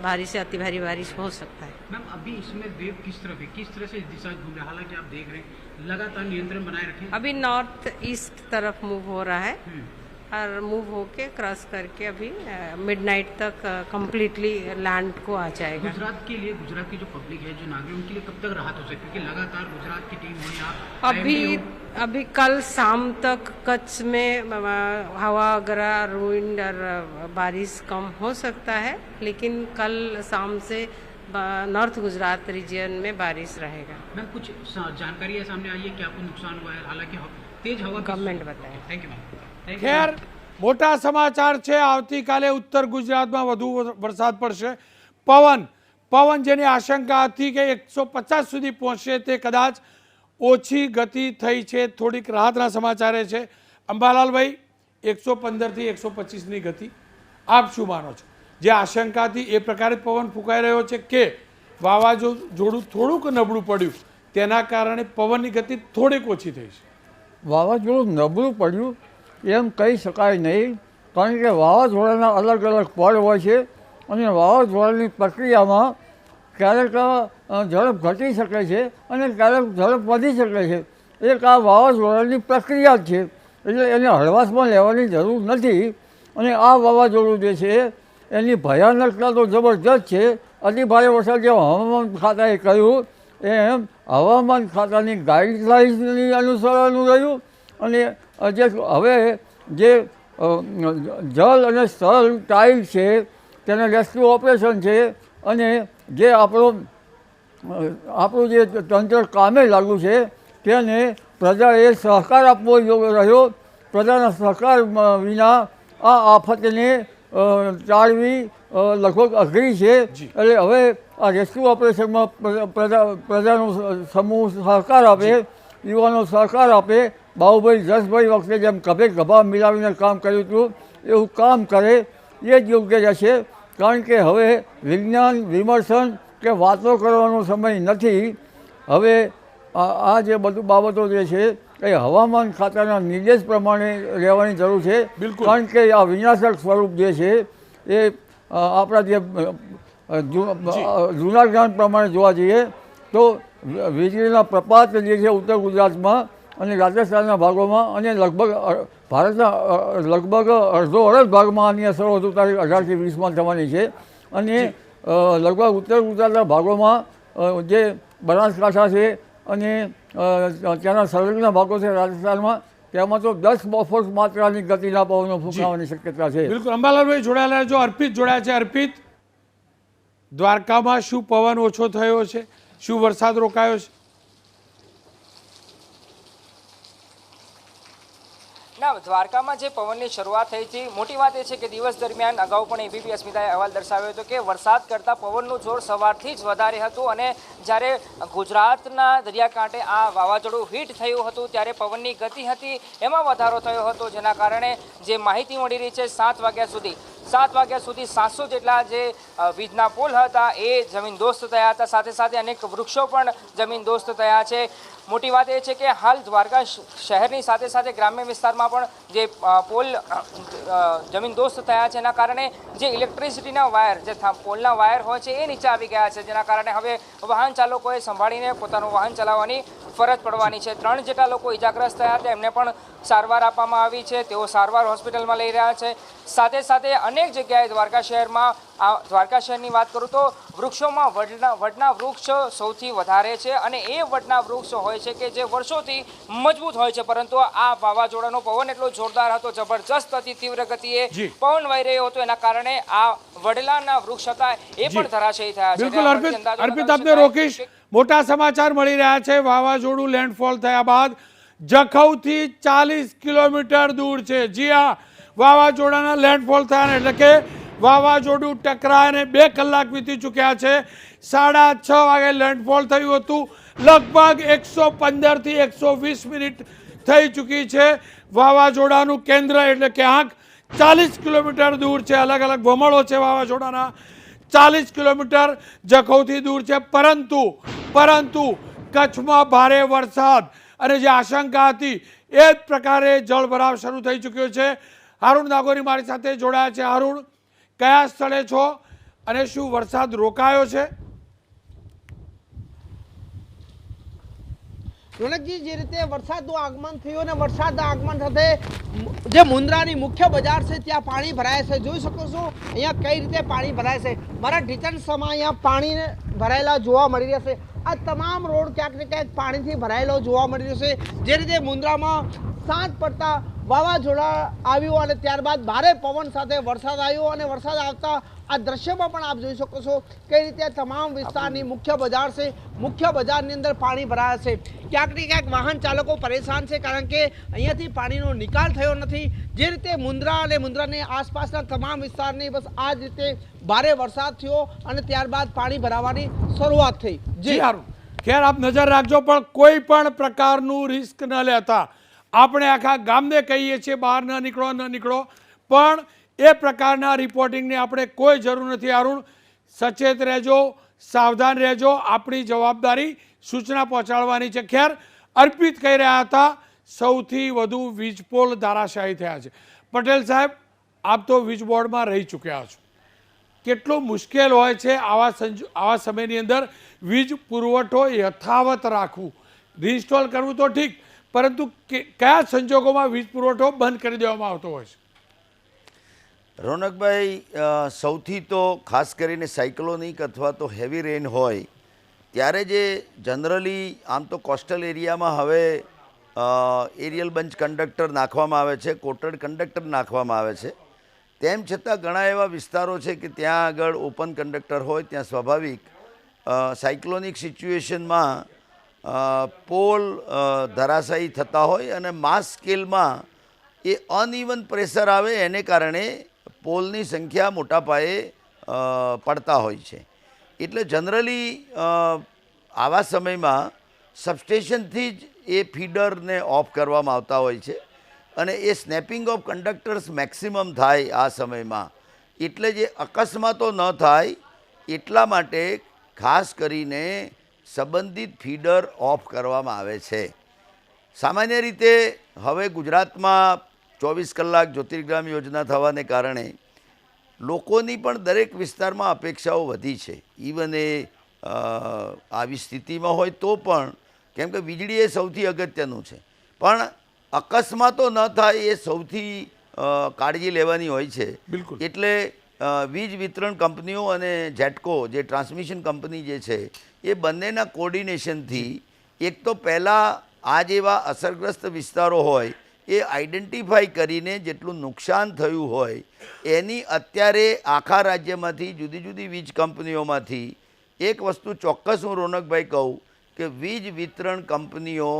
भारी से अति भारी बारिश हो सकता है। मैम अभी इसमें वेव किस तरफ है, किस तरह से दिशा घूम रहा है? हालांकि आप देख रहे हैं लगातार नियंत्रण बनाए रखें। अभी नॉर्थ ईस्ट तरफ मूव हो रहा है और मूव होके क्रॉस करके अभी मिडनाइट तक कंप्लीटली लैंड को आ जाएगा। गुजरात के लिए, गुजरात की जो पब्लिक है, जो नागरिक, उनके लिए कब तक राहत हो सकती है? क्योंकि लगातार गुजरात की टीम हो या अभी कल शाम तक कच्छ में हवा वगैरह विंड और बारिश कम हो सकता है, लेकिन कल शाम से नॉर्थ गुजरात रीजन में बारिश रहेगा। मैम कुछ जानकारी है सामने आई है कि आपको नुकसान हुआ है? हालांकि तेज हवा गवर्नमेंट बताए। Thank you ma'am. ખેર મોટા સમાચાર છે। આવતીકાલે ઉત્તર ગુજરાતમાં વધુ વરસાદ પડશે। પવન જેની આશંકા હતી કે 150 સુધી પહોંચશે તે કદાચ ઓછી ગતિ થઈ છે। થોડીક રાહતના સમાચાર છે। અંબાલાલભાઈ 115 થી 125ની ગતિ આપ શું માનો છો? જે આશંકા હતી એ પ્રકારે પવન ફૂંકાઈ રહ્યો છે કે વાવાઝોડું થોડુંક નબળું પડ્યું તેના કારણે પવનની ગતિ થોડીક ઓછી થઈ છે? વાવાઝોડું નબળું પડ્યું એમ કહી શકાય નહીં, કારણ કે વાવાઝોડાના અલગ અલગ પળ હોય છે અને વાવાઝોડાની પ્રક્રિયામાં ક્યારેક ઝડપ ઘટી શકે છે અને ક્યારેક ઝડપ વધી શકે છે। એક આ વાવાઝોડાની પ્રક્રિયા જ છે, એટલે એને હળવાશમાં લેવાની જરૂર નથી। અને આ વાવાઝોડું જે છે એની ભયાનકતા તો જબરજસ્ત છે। અતિ ભારે વરસાદ જે હવામાન ખાતાએ કહ્યું એમ હવામાન ખાતાની ગાઈડલાઇન્સની અનુસરવાનું રહ્યું અને હવે જે જલ અને સ્થળ ટાઈમ છે તેને રેસ્ક્યુ ઓપરેશન છે અને જે આપણું જે તંત્ર કામે લાગ્યું છે તેને પ્રજાએ સહકાર આપવો રહ્યો। પ્રજાના સહકાર વિના આ આફતને ટાળવી લગભગ અઘરી છે। એટલે હવે આ રેસ્ક્યુ ઓપરેશનમાં પ્રજાનો સમૂહ સહકાર આપે, યુવાનો સહકાર આપે। બાહુભાઈ જસભાઈ વખતે જેમ ખભે ખભા મિલાવીને કામ કર્યું હતું એવું કામ કરે એ જ યોગ્ય રહેશે, કારણ કે હવે વિજ્ઞાન વિમર્શન કે વાતો કરવાનો સમય નથી। હવે આ જે બધું બાબતો જે છે એ હવામાન ખાતાના નિર્દેશ પ્રમાણે રહેવાની જરૂર છે, કારણ કે આ વિનાશક સ્વરૂપ જે છે એ આપણા જે જૂના જ્ઞાન પ્રમાણે જોવા જઈએ તો વીજળીના પ્રપાત જે છે ઉત્તર ગુજરાતમાં અને રાજસ્થાનના ભાગોમાં અને લગભગ ભારતના લગભગ અડધ ભાગમાં આની અસર વધુ તારીખ 18 થી 20માં થવાની છે। અને લગભગ ઉત્તર ગુજરાતના ભાગોમાં જે બનાસકાંઠા છે અને ત્યાંના સંલગ્ન ભાગો છે રાજસ્થાનમાં, તેમાં તો 10 બફોર્સ માત્રાની ગતિના પવનો ફૂંકાવાની શક્યતા છે। બિલકુલ અંબાલાલભાઈ જોડાયેલા જો અર્પિત જોડાયા છે। અર્પિત, દ્વારકામાં શું પવન ઓછો થયો છે? શું વરસાદ રોકાયો છે? ના, દ્વારકામાં જે પવનની શરૂઆત થઈ હતી, મોટી વાત એ છે કે દિવસ દરમિયાન અગાઉ પણ એબીપી અસ્મિતાએ અહેવાલ દર્શાવ્યો હતો કે વરસાદ કરતાં પવનનું જોર સવારથી જ વધારે હતું અને જ્યારે ગુજરાતના દરિયાકાંઠે આ વાવાઝોડું હિટ થયું હતું ત્યારે પવનની ગતિ હતી એમાં વધારો થયો હતો, જેના કારણે જે માહિતી મળી રહી છે 7 વાગ્યા સુધી 7 વાગ્યા સુધી 700 જેટલા જે વીજના પોલ હતા એ જમીનદોસ્ત થયા હતા. સાથે સાથે અનેક વૃક્ષો પણ જમીનદોસ્ત થયા છે. મોટી વાત એ છે કે હાલ દ્વારકા શહેરની સાથે સાથે ગ્રામ્ય વિસ્તારમાં પણ જે પોલ જમીનદોસ્ત થયા છે એના કારણે જે ઇલેક્ટ્રિસિટીના વાયર, જે પોલના વાયર હોય છે એ નીચે આવી ગયા છે, જેના કારણે હવે વાહન ચાલકોએ સંભાળીને પોતાનું વાહન ચલાવવાની ફરજ પડવાની છે. 3 જેટલા લોકો ઇજાગ્રસ્ત થયા હતા, એમને પણ સારવાર આપવામાં આવી છે. તેઓ સારવાર હોસ્પિટલમાં લઈ રહ્યા છે. સાથે સાથે અનેક જગ્યાએ દ્વારકા શહેરમાં, દ્વારકા શહેરની વાત કરું તો વૃક્ષોમાં વડના વૃક્ષ સૌથી વધારે છે અને એ વડના વૃક્ષ હોય છે કે જે વર્ષોથી મજબૂત હોય છે, પરંતુ આ વાવાઝોડાનો પવન એટલો જોરદાર હતો, જબરજસ્ત હતી, તીવ્ર ગતિએ પવન વહી રહ્યો હતો, એના કારણે આ વડલાના વૃક્ષ હતા એ પણ ધરાશયી થયા છે. બિલકુલ અર્પિત, આપને રોકીશ. મોટા સમાચાર મળી રહ્યા છે. વાવાઝોડું લેન્ડફોલ થયા બાદ જખૌથી 40 કિલોમીટર દૂર છે. જી હા, વાવાઝોડાના લેન્ડફોલ થયા એટલે કે વાવાઝોડું ટકરાઈને 2 કલાક વીતી ચૂક્યા છે. 6:30 વાગે લેન્ડફોલ થયું હતું. લગભગ 115 થી 120 મિનિટ થઈ ચૂકી છે. વાવાઝોડાનું કેન્દ્ર એટલે ક્યાંક 40 કિલોમીટર દૂર છે. અલગ અલગ ભમળો છે વાવાઝોડાના. 40 કિલોમીટર જખૌથી દૂર છે. પરંતુ કચ્છમાં ભારે વરસાદ અને જે આશંકા હતી એ જ પ્રકારે જળભરાવ શરૂ થઈ ચૂક્યો છે. હારૂન નાગોરી મારી સાથે જોડાયા છે. હારૂન, કયા સ્થળે છો અને શું વરસાદ રોકાયો છે? રોનકજી, જે રીતે વરસાદનું આગમન થયું અને વરસાદના આગમન સાથે જે મુન્દ્રાની મુખ્ય બજાર છે ત્યાં પાણી ભરાય છે. જોઈ શકો છો અહીંયા કઈ રીતે પાણી ભરાય છે. મારા ઢીચણ સમા અહીંયા પાણી ભરાયેલા જોવા મળી રહ્યા છે. આ તમામ રોડ ક્યાંક ને ક્યાંક પાણીથી ભરાયેલો જોવા મળી રહ્યો છે. જે રીતે મુન્દ્રામાં સાંજ પડતા વાવાઝોડા આવ્યું અને ત્યારબાદ ભારે પવન સાથે વરસાદ આવ્યો અને વરસાદ આવતા આ દ્રશ્યમાં પણ આપ જોઈ શકો છો કઈ રીતે તમામ વિસ્તારની મુખ્ય બજાર છે, મુખ્ય બજારની અંદર પાણી ભરાયા છે. ક્યાંક ને ક્યાંક વાહન ચાલકો પરેશાન છે, કારણ કે અહીંયાથી પાણીનો નિકાલ થયો નથી. જે રીતે મુન્દ્રા અને મુન્દ્રાની આસપાસના તમામ વિસ્તારની બસ આ જ રીતે ભારે વરસાદ થયો અને ત્યારબાદ પાણી ભરાવાની શરૂઆત થઈ. જી હારું, ખેર આપ નજર રાખજો, પણ કોઈ પણ પ્રકારનું રિસ્ક ન લેતા. આપણે આખા ગામને કહીએ છીએ બહાર ન નીકળો, પણ એ પ્રકારના રિપોર્ટિંગની આપણે કોઈ જરૂર નથી. હારૂન, સચેત રહેજો, સાવધાન રહેજો. આપણી જવાબદારી સૂચના પહોંચાડવાની છે. ખેર, અર્પિત કહી રહ્યા હતા સૌથી વધુ વીજપોલ ધરાશાયી થયા છે. પટેલ સાહેબ, આપ તો વીજ બોર્ડમાં રહી ચૂક્યા છો. કેટલું મુશ્કેલ હોય છે આવા સમયની અંદર વીજ પુરવઠો યથાવત રાખવું. રિઇન્સ્ટોલ કરવું તો ઠીક, પરંતુ કયા સંજોગોમાં વીજ પુરવઠો બંધ કરી દેવામાં આવતો હોય છે? રોનકભાઈ, સૌથી તો ખાસ કરીને સાયક્લોનિક અથવા તો હેવી રેન હોય ત્યારે જે જનરલી આમ તો કોસ્ટલ એરિયામાં હવે એરિયલ બંચ કંડક્ટર નાખવામાં આવે છે, કોટેડ કંડક્ટર નાખવામાં આવે છે. તેમ છતાં ઘણા એવા વિસ્તારો છે કે ત્યાં આગળ ઓપન કંડક્ટર હોય, ત્યાં સ્વાભાવિક સાયક્લોનિક સિચ્યુએશનમાં પોલ ધરાશાયી થતા હોય અને માસ સ્કેલમાં એ અનઇવન પ્રેશર આવે, એને કારણે પોલની સંખ્યા મોટા પાયે પડતા હોય છે. એટલે જનરલી આવા સમયમાં સબસ્ટેશનથી જ એ ફીડરને ઓફ કરવામાં આવતા હોય છે અને એ સ્નેપિંગ ઓફ કંડક્ટર્સ મેક્સિમમ થાય આ સમયમાં. એટલે જે અકસ્માતો ન થાય એટલા માટે ખાસ કરીને સંબંધિત ફીડર ઓફ કરવામાં આવે છે. સામાન્ય રીતે હવે ગુજરાતમાં 24 કલાક જ્યોતિર્ગ્રામ યોજના થવાને કારણે લોકોની પણ દરેક વિસ્તારમાં અપેક્ષાઓ વધી છે. ઇવન એ આવી સ્થિતિમાં હોય તો પણ, કેમ કે વીજળી એ સૌથી અગત્યનું છે, પણ અકસ્માતો ન થાય એ સૌથી કાળજી લેવાની હોય છે. એટલે વીજ વિતરણ કંપનીઓ અને જેટકો જે ટ્રાન્સમિશન કંપની જે છે એ બંનેના કોર્ડિનેશનથી એક તો પહેલાં આ જેવા અસરગ્રસ્ત વિસ્તારો હોય એ આઈડેન્ટિફાઈ કરીને જેટલું નુકસાન થયું હોય એની અત્યારે આખા રાજ્યમાંથી જુદી જુદી વીજ કંપનીઓમાંથી એક વસ્તુ ચોક્કસ હું રોનકભાઈ કહું કે વીજ વિતરણ કંપનીઓ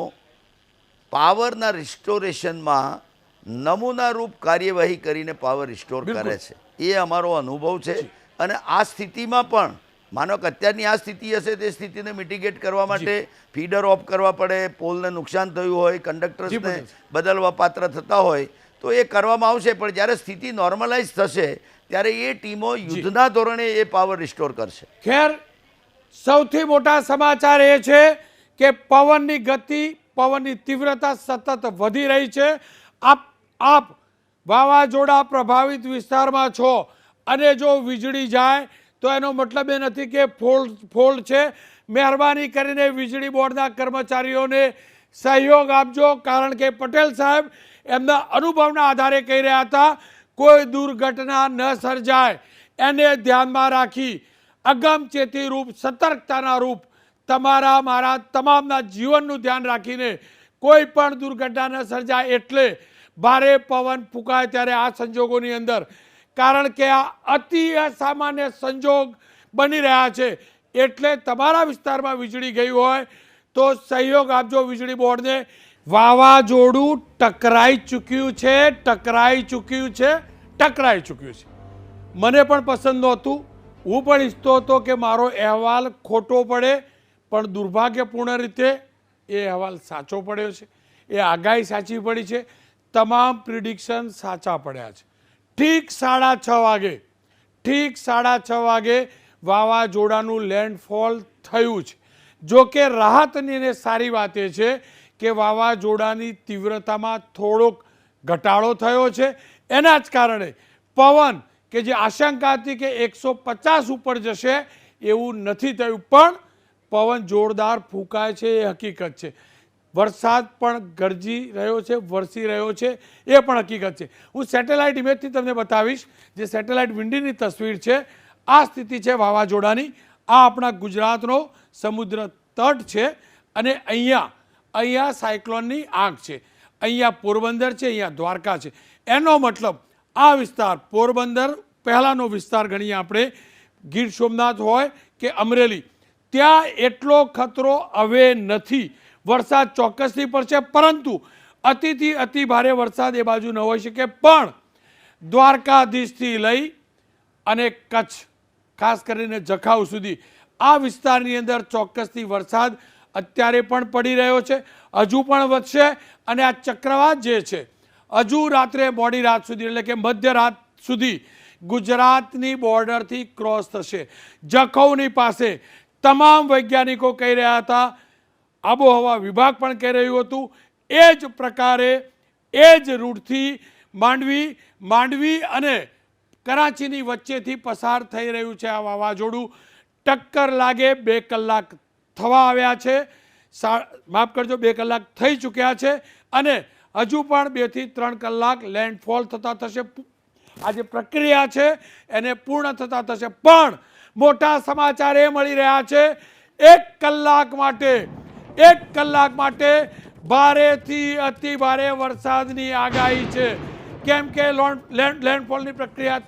પાવરના રિસ્ટોરેશનમાં નમૂનારૂપ કાર્યવાહી કરીને પાવર રિસ્ટોર કરે છે. એ અમારો અનુભવ છે. અને આ સ્થિતિમાં પણ માનો કે અત્યારની આ સ્થિતિ હશે, તે સ્થિતિને મિટિગેટ કરવા માટે ફીડર ઓફ કરવા પડે, પોલને નુકસાન થયું હોય, કંડક્ટર્સને બદલવા પાત્ર થતા હોય તો એ કરવામાં આવશે, પણ જ્યારે સ્થિતિ નોર્મલાઇઝ થશે ત્યારે એ ટીમો યુદ્ધના ધોરણે એ પાવર રિસ્ટોર કરશે. ખેર, સૌથી મોટા સમાચાર એ છે કે પવનની ગતિ, પવનની તીવ્રતા સતત વધી રહી છે. આપ વાવાઝોડા પ્રભાવિત વિસ્તારમાં છો અને જો વીજળી જાય તો એનો મતલબ એ નથી કે ફોલ્ટ છે. મહેરબાની કરીને વીજળી બોર્ડના કર્મચારીઓને સહયોગ આપજો, કારણ કે પટેલ સાહેબ એમના અનુભવના આધારે કહી રહ્યા હતા કોઈ દુર્ઘટના ન સર્જાય એને ધ્યાનમાં રાખી અગમચેતી રૂપ, સતર્કતાના રૂપ તમારા મારા તમામના જીવનનું ધ્યાન રાખીને કોઈ પણ દુર્ઘટના ન સર્જાય એટલે ભારે પવન ફૂંકાય ત્યારે આ સંજોગોની અંદર, કારણ કે આ અતિ અસામાન્ય સંજોગ બની રહ્યા છે, એટલે તમારા વિસ્તારમાં વીજળી ગઈ હોય તો સહયોગ આપજો વીજળી બોર્ડને. વાવાઝોડું ટકરાઈ ચૂક્યું છે. મને પણ પસંદ નહોતું. હું પણ ઈચ્છતો હતો કે મારો અહેવાલ ખોટો પડે, પણ દુર્ભાગ્યપૂર્ણ રીતે એ અહેવાલ સાચો પડ્યો છે. એ આગાહી સાચી પડી છે. તમામ પ્રિડિક્શન સાચા પડ્યા છે. ઠીક 6:30 વાગે વાવાઝોડાનું લેન્ડફોલ થયું છે. જો કે રાહતની અને સારી વાત એ છે કે વાવાઝોડાની તીવ્રતામાં થોડોક ઘટાડો થયો છે. એના જ કારણે પવન કે જે આશંકા હતી કે 150 ઉપર જશે એવું નથી થયું, પણ પવન જોરદાર ફૂંકાય છે એ હકીકત છે. વરસાદ પણ ગરજી રહ્યો છે, વરસી રહ્યો છે એ પણ હકીકત છે. હું સેટેલાઇટ ઇમેજથી તમને બતાવીશ, જે સેટેલાઇટ વિન્ડીની તસવીર છે. આ સ્થિતિ છે વાવાઝોડાની. આ આપણા ગુજરાતનો સમુદ્ર તટ છે અને અહીંયા સાયક્લોનની આંખ છે. અહીંયા પોરબંદર છે, અહીંયા દ્વારકા છે. એનો મતલબ આ વિસ્તાર પોરબંદર પહેલાંનો વિસ્તાર ગણીએ આપણે, ગીર સોમનાથ હોય કે અમરેલી, ત્યાં એટલો ખતરો હવે નથી. વરસાદ ચોક્કસથી પડશે, પરંતુ અતિથી અતિ ભારે વરસાદ એ બાજુ ન હોઈ શકે. પણ દ્વારકાધીશથી લઈ અને કચ્છ, ખાસ કરીને જખાઉ સુધી આ વિસ્તારની અંદર ચોક્કસથી વરસાદ અત્યારે પણ પડી રહ્યો છે, હજુ પણ વધશે. અને આ ચક્રવાત જે છે હજુ રાત્રે મોડી રાત સુધી એટલે કે મધ્યરાત સુધી ગુજરાતની બોર્ડરથી ક્રોસ થશે. જખૌની પાસે તમામ વૈજ્ઞાનિકો કહી રહ્યા હતા, આબોહવા વિભાગ પણ કહી રહ્યું હતું, એ જ પ્રકારે એ જ રૂટથી માંડવી અને કરાચીની વચ્ચેથી પસાર થઈ રહ્યું છે આ વાવાઝોડું. ટક્કર લાગે 2 કલાક થવા આવ્યા છે, માફ કરજો 2 કલાક થઈ ચૂક્યા છે અને હજુ પણ 2 થી 3 કલાક લેન્ડફોલ થતા થશે. આ જે પ્રક્રિયા છે એને પૂર્ણ થતા થશે. પણ મોટા સમાચાર એ મળી રહ્યા છે 1 કલાક માટે ભારેથી અતિ ભારે વરસાદની આગાહી છે. કેમ કે લેન્ડફોલની પ્રક્રિયા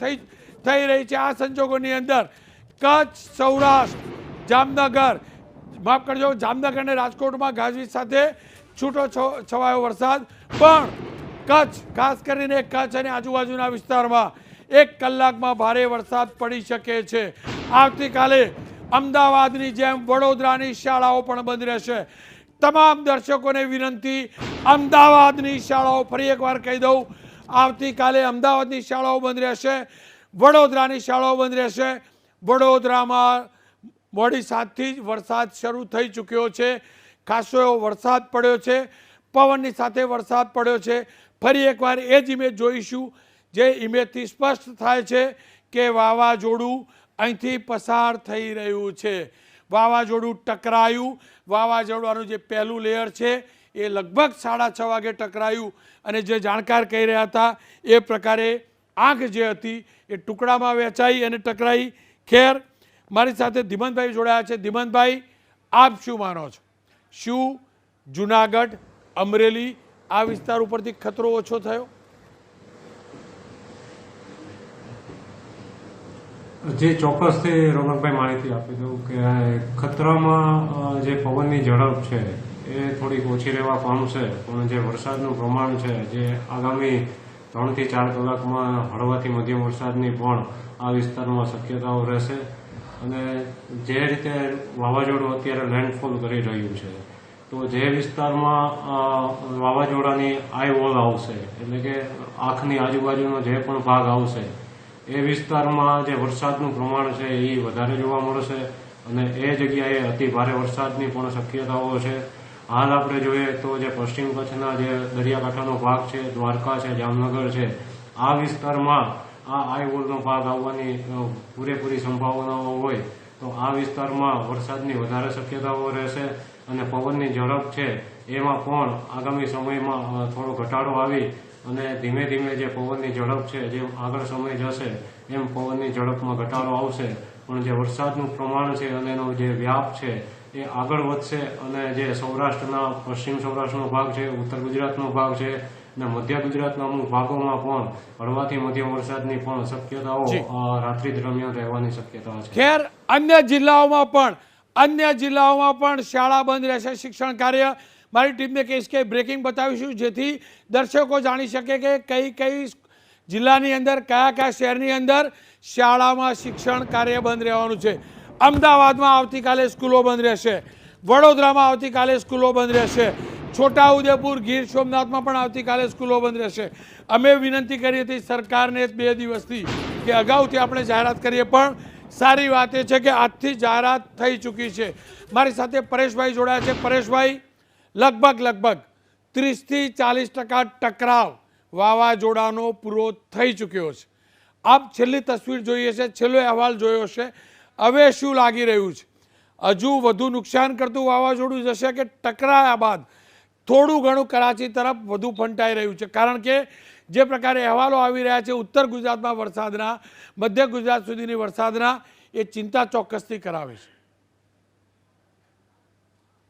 થઈ રહી છે. આ સંજોગોની અંદર કચ્છ, સૌરાષ્ટ્ર, જામનગર અને રાજકોટમાં ગાજવીજ સાથે છૂટો છવાયો વરસાદ, પણ કચ્છ, ખાસ કરીને કચ્છ અને આજુબાજુના વિસ્તારમાં 1 કલાકમાં ભારે વરસાદ પડી શકે છે. આવતીકાલે અમદાવાદની જેમ વડોદરાની શાળાઓ પણ બંધ રહેશે. તમામ દર્શકોને વિનંતી, અમદાવાદની શાળાઓ, ફરી એકવાર કહી દઉં, આવતીકાલે અમદાવાદની શાળાઓ બંધ રહેશે, વડોદરાની શાળાઓ બંધ રહેશે. વડોદરામાં મોડી સાંજથી જ વરસાદ શરૂ થઈ ચૂક્યો છે. ખાસો એવો વરસાદ પડ્યો છે, પવનની સાથે વરસાદ પડ્યો છે. ફરી એકવાર એ જ ઇમેજ જોઈશું, જે ઇમેજથી સ્પષ્ટ થાય છે કે વાવાઝોડું અહીંથી પસાર થઈ રહ્યું છે. વાવાઝોડું ટકરાયું. વાવાઝોડાનું જે પહેલું લેયર છે એ લગભગ 6:30 વાગે ટકરાયું અને જે જાણકાર કહી રહ્યા હતા એ પ્રકારે આંખ જે હતી એ ટુકડામાં વહેંચાઈ અને ટકરાઈ. ખેર, મારી સાથે ધીમનભાઈ જોડાયા છે. ધીમનભાઈ, આપ શું માનો છો? શું જુનાગઢ, અમરેલી આ વિસ્તાર ઉપરથી ખતરો ઓછો થયો? જે ચોક્કસથી રોનકભાઈ માહિતી આપી દઉં કે ખતરામાં જે પવનની ઝડપ છે એ થોડીક ઓછી રહેવા પામશે, પણ જે વરસાદનું પ્રમાણ છે જે આગામી 3 થી 4 કલાકમાં હળવાથી મધ્યમ વરસાદની પણ આ વિસ્તારમાં શક્યતાઓ રહેશે. અને જે રીતે વાવાઝોડું અત્યારે લેન્ડફોલ કરી રહ્યું છે તો જે વિસ્તારમાં વાવાઝોડાની આઈ વોલ આવશે એટલે કે આંખની આજુબાજુનો જે પણ ભાગ આવશે એ વિસ્તારમાં જે વરસાદનું પ્રમાણ છે એ વધારે જોવા મળશે અને એ જગ્યાએ અતિ ભારે વરસાદની પણ શક્યતાઓ છે. હાલ આપણે જોઈએ તો જે પશ્ચિમ કચ્છના જે દરિયાકાંઠાનો ભાગ છે, દ્વારકા છે, જામનગર છે, આ વિસ્તારમાં આ આઈવોલનો ભાગ આવવાની પૂરેપૂરી સંભાવનાઓ હોય તો આ વિસ્તારમાં વરસાદની વધારે શક્યતાઓ રહેશે અને પવનની ઝડપ છે એમાં પણ આગામી સમયમાં થોડો ઘટાડો આવી અને ધીમે ધીમે જે પવનની ઝડપ છે જેમ આગળ સમય જશે એમ પવનની ઝડપમાં ઘટાડો આવશે પણ જે વરસાદનું પ્રમાણ છે અને એનો જે વ્યાપ છે એ આગળ વધશે અને જે સૌરાષ્ટ્રના પશ્ચિમ સૌરાષ્ટ્રનો ભાગ છે, ઉત્તર ગુજરાતનો ભાગ છે અને મધ્ય ગુજરાતના અમુક ભાગોમાં પણ હળવાથી મધ્યમ વરસાદની પણ શક્યતાઓ રાત્રિ દરમિયાન રહેવાની શક્યતા છે. ખેર અન્ય જિલ્લાઓમાં પણ શાળા બંધ રહેશે, શિક્ષણ કાર્ય. મારી ટીમને કહીશ કે બ્રેકિંગ બતાવીશું જેથી દર્શકો જાણી શકે કે કઈ જિલ્લાની અંદર કયા શહેરની અંદર શાળામાં શિક્ષણ કાર્ય બંધ રહેવાનું છે. અમદાવાદમાં આવતીકાલે સ્કૂલો બંધ રહેશે, વડોદરામાં આવતીકાલે સ્કૂલો બંધ રહેશે, છોટાઉદેપુર, ગીર સોમનાથમાં પણ આવતીકાલે સ્કૂલો બંધ રહેશે. અમે વિનંતી કરી હતી સરકારને 2 દિવસથી કે અગાઉથી આપણે જાહેરાત કરીએ, પણ સારી વાત એ છે કે આજથી જાહેરાત થઈ ચૂકી છે. મારી સાથે પરેશભાઈ જોડાયા છે. પરેશભાઈ, લગભગ 30 થી 40% ટકરાવ વાવાઝોડાનો પૂરો થઈ ચૂક્યો છે. આપ છેલ્લી તસવીર જોઈએ છે, છેલ્લો અહેવાલ જોયો છે. હવે શું લાગી રહ્યું છે? હજુ વધુ નુકસાન કરતું વાવાઝોડું જશે કે ટકરાયા બાદ થોડું ઘણું કરાચી તરફ વધુ ફંટાઈ રહ્યું છે? કારણ કે જે પ્રકારે અહેવાલો આવી રહ્યા છે ઉત્તર ગુજરાતમાં વરસાદના, મધ્ય ગુજરાત સુધીની વરસાદના, એ ચિંતા ચોક્કસથી કરાવે છે.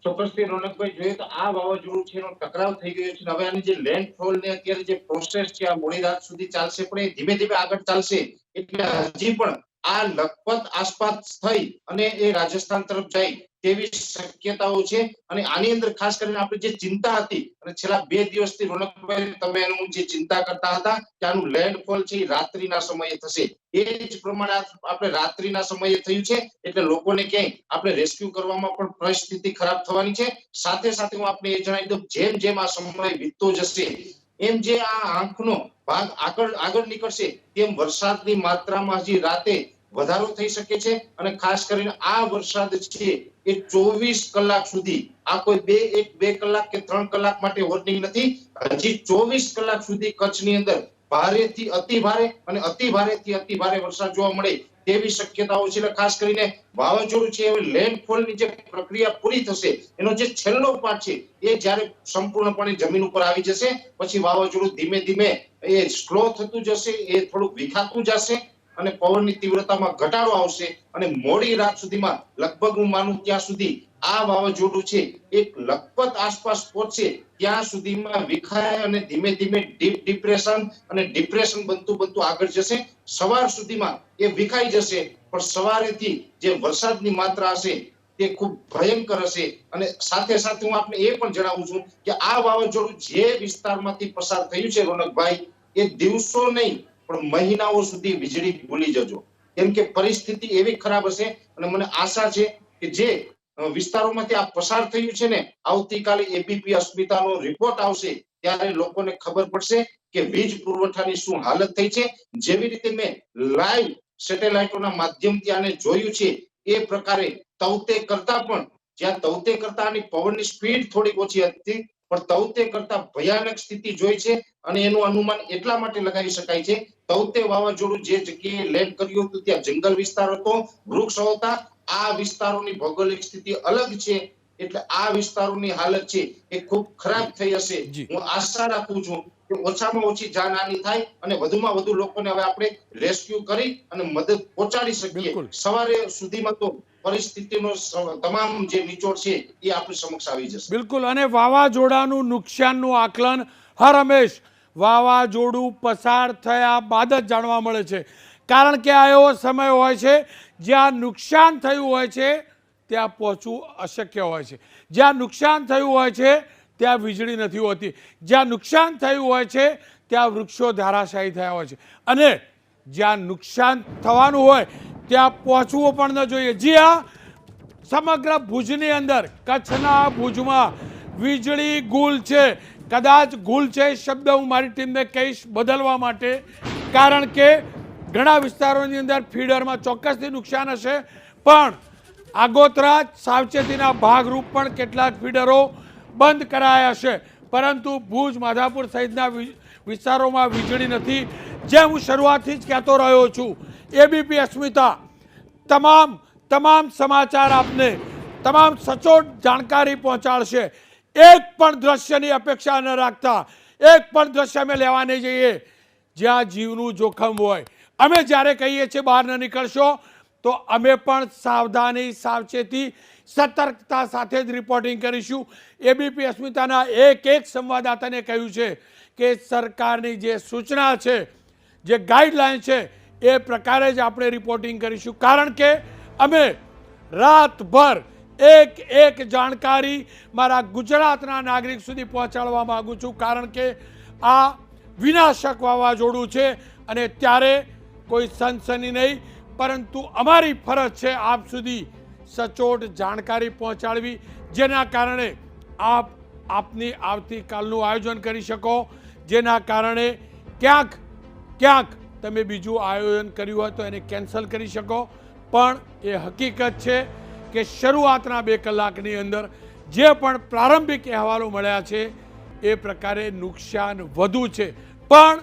ચોક્કસથી રોનકભાઈ, જોઈએ તો આ વાવાઝોડું છે એનો ટકરાવ થઈ ગયો છે. હવે આની જે લેન્ડફોલ ને અત્યારે જે પ્રોસેસ છે આ મોડી રાત સુધી ચાલશે, પણ એ ધીમે ધીમે આગળ ચાલશે. એટલે હજી પણ આ લખપત આસપાસ થઈ અને એ રાજસ્થાન તરફ જાય તેવી શક્યતાઓ છે. અને આની અંદર ખાસ કરીને આપણે જે ચિંતા હતી અને છેલ્લા 2 દિવસથી રોનકભાઈ તમે એનું જે ચિંતા કરતા હતા કે આનું લેન્ડફોલ છે એ રાત્રિના સમયે થશે, એ જ પ્રમાણે આપણે રાત્રિના સમયે થયું છે. એટલે લોકોને ક્યાંય આપણે રેસ્ક્યુ કરવામાં પણ પરિસ્થિતિ ખરાબ થવાની છે. સાથે સાથે હું આપણે એ જણાવી દઉં, જેમ આ સમય વીતતો જશે એમ જે આ આંખનો ભાગ આગળ નીકળશે તેમ વરસાદની માત્રામાં હજી રાતે વધારો થઈ શકે છે. અને ખાસ કરીને આ વરસાદ છે એ 24 કલાક સુધી, આ કોઈ 2 કલાક કે 3 કલાક માટે વોર્નિંગ નથી. હજી 24 કલાક સુધી કચ્છની અંદર ભારેથી અતિ ભારે અને અતિ ભારેથી અતિ ભારે વરસાદ જોવા મળે તેવી શક્યતાઓ છે. એટલે ખાસ કરીને વાવાઝોડું છે હવે લેન્ડફોલની જે પ્રક્રિયા પૂરી થશે, એનો જે છેલ્લો પાર્ટ છે એ જ્યારે સંપૂર્ણપણે જમીન ઉપર આવી જશે પછી વાવાઝોડું ધીમે ધીમે એ સ્લો થતું જશે, એ થોડુંક વિખાતું જશે અને પવનની તીવ્રતામાં ઘટાડો આવશે. અને મોડી રાત સુધીમાં લગભગ હું માનું ત્યાં સુધી આ વાવાઝોડું છે એક લખપત આસપાસ પહોંચશે ત્યાં સુધીમાં વિખાય અને ધીમે ધીમે ડીપ ડિપ્રેશન અને ડિપ્રેશન બનતું આગળ જશે. સવાર સુધીમાં એ વિખાઈ જશે, પણ સવારેથી જે વરસાદની માત્રા હશે તે ખૂબ ભયંકર હશે. અને સાથે સાથે હું આપને એ પણ જણાવું છું કે આ વાવાઝોડું જે વિસ્તારમાંથી પસાર થયું છે રોનકભાઈ, એ દિવસો નહીં પણ મહિનાઓ સુધી વીજળી ભૂલી જજો, કેમ કે પરિસ્થિતિ એવી ખરાબ હશે. અને મને આશા છે કે જે વિસ્તારોમાંથી આ પસાર થયું છે ને, આવતીકાલે એબીપી અસ્મિતાનો રિપોર્ટ આવશે ત્યારે લોકોને ખબર પડશે કે વીજ પુરવઠાની શું હાલત થઈ છે. જેવી રીતે મેં લાઈવ સેટેલાઇટોના માધ્યમથી આને જોયું છે એ પ્રકારે તવતે કરતા પણ, જ્યાં તવતે કરતાની પવનની સ્પીડ થોડી ઓછી હતી પણ તવતે કરતા ભયાનક સ્થિતિ જોઈ છે. અને એનું અનુમાન એટલા માટે લગાવી શકાય છે, તવતે વાવાઝોડું જે જગ્યાએ લેન્ડ કર્યું હતું ત્યાં જંગલ વિસ્તાર હતો, વૃક્ષો હતા. આ વિસ્તારોની ભૌગોલિક સ્થિતિ અલગ છે, એટલે આ વિસ્તારોની હાલત છે એ ખૂબ ખરાબ થઈ હશે. હું આશા રાખું છું કે ઓછામાં ઓછી જાનહાનિ થાય અને વધુમાં વધુ લોકોને હવે આપણે રેસ્ક્યુ કરી અને મદદ પહોંચાડી શકીએ. સવારે સુધીમાં તો પરિસ્થિતિનો તમામ જે નિચોડ છે એ આપણી સમક્ષ આવી જશે. બિલકુલ. અને વાવાઝોડાનું નુકસાનનું આકલન હર હંમેશ વાવાઝોડું પસાર થયા બાદ જ જાણવા મળે છે, કારણ કે આ એવો સમય હોય છે જ્યાં નુકસાન થયું હોય છે ત્યાં પહોંચવું અશક્ય હોય છે. જ્યાં નુકસાન થયું હોય છે ત્યાં વીજળી નથી હોતી, જ્યાં નુકસાન થયું હોય છે ત્યાં વૃક્ષો ધારાશાયી થયા હોય છે, અને જ્યાં નુકસાન થવાનું હોય ત્યાં પહોંચવું પણ ન જોઈએ. જી હા, સમગ્ર ભુજની અંદર, કચ્છના ભુજમાં વીજળી ગુલ છે. કદાચ ગુલ છે એ શબ્દ હું મારી ટીમને કહીશ બદલવા માટે, કારણ કે ઘણા વિસ્તારોની અંદર ફીડરમાં ચોક્કસથી નુકસાન હશે, પણ આગોતરા સાવચેતીના ભાગરૂપ પણ કેટલાક ફીડરો બંધ કરાયા છે. પરંતુ ભુજ, માધાપુર સહિતના વિસ્તારોમાં વીજળી નથી. જે હું શરૂઆતથી જ કહેતો રહ્યો છું, એબીપી અસ્મિતા તમામ સમાચાર આપને તમામ સચોટ જાણકારી પહોંચાડશે. એક પણ દ્રશ્યની અપેક્ષા ન રાખતા, એક પણ દ્રશ્ય અમે લેવા નહીં જઈએ જ્યાં જીવનું જોખમ હોય. અમે જ્યારે કહીએ છીએ બહાર ન નીકળશો, તો અમે પણ સાવધાની, સાવચેતી, સતર્કતા સાથે જ રિપોર્ટિંગ કરીશું. એબીપી અસ્મિતાના એક સંવાદદાતાને કહ્યું છે કે સરકારની જે સૂચના છે, જે ગાઈડલાઈન છે, એ પ્રકારે જ આપણે રિપોર્ટિંગ કરીશું. કારણ કે અમે રાતભર એક જાણકારી મારા ગુજરાતના નાગરિક સુધી પહોંચાડવા માંગુ છું, કારણ કે આ વિનાશક વાવાઝોડું છે અને ત્યારે કોઈ સનસની નહીં, પરંતુ અમારી ફરજ છે આપ સુધી સચોટ જાણકારી પહોંચાડવી, જેના કારણે આપ આપની આવતીકાલનું આયોજન કરી શકો, જેના કારણે ક્યાંક તમે બીજું આયોજન કર્યું હોય તો એને કેન્સલ કરી શકો. પણ એ હકીકત છે કે શરૂઆતના 2 કલાકની અંદર જે પણ પ્રારંભિક અહેવાલો મળ્યા છે એ પ્રકારે નુકસાન વધુ છે, પણ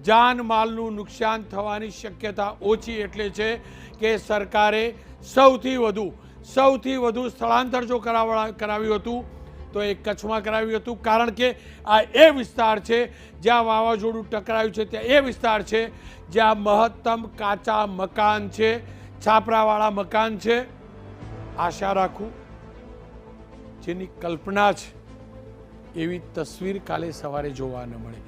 જાનમાલનું નુકસાન થવાની શક્યતા ઓછી. એટલે છે કે સરકારે સૌથી વધુ સ્થળાંતર જો કરાવ્યું હતું તો એ કચ્છમાં કરાવ્યું હતું, કારણ કે આ એ વિસ્તાર છે જ્યાં વાવાઝોડું ટકરાયું છે, ત્યાં એ વિસ્તાર છે જ્યાં મહત્તમ કાચા મકાન છે, છાપરાવાળા મકાન છે. આશા રાખું જેની કલ્પના છે એવી તસવીર કાલે સવારે જોવા ન મળે.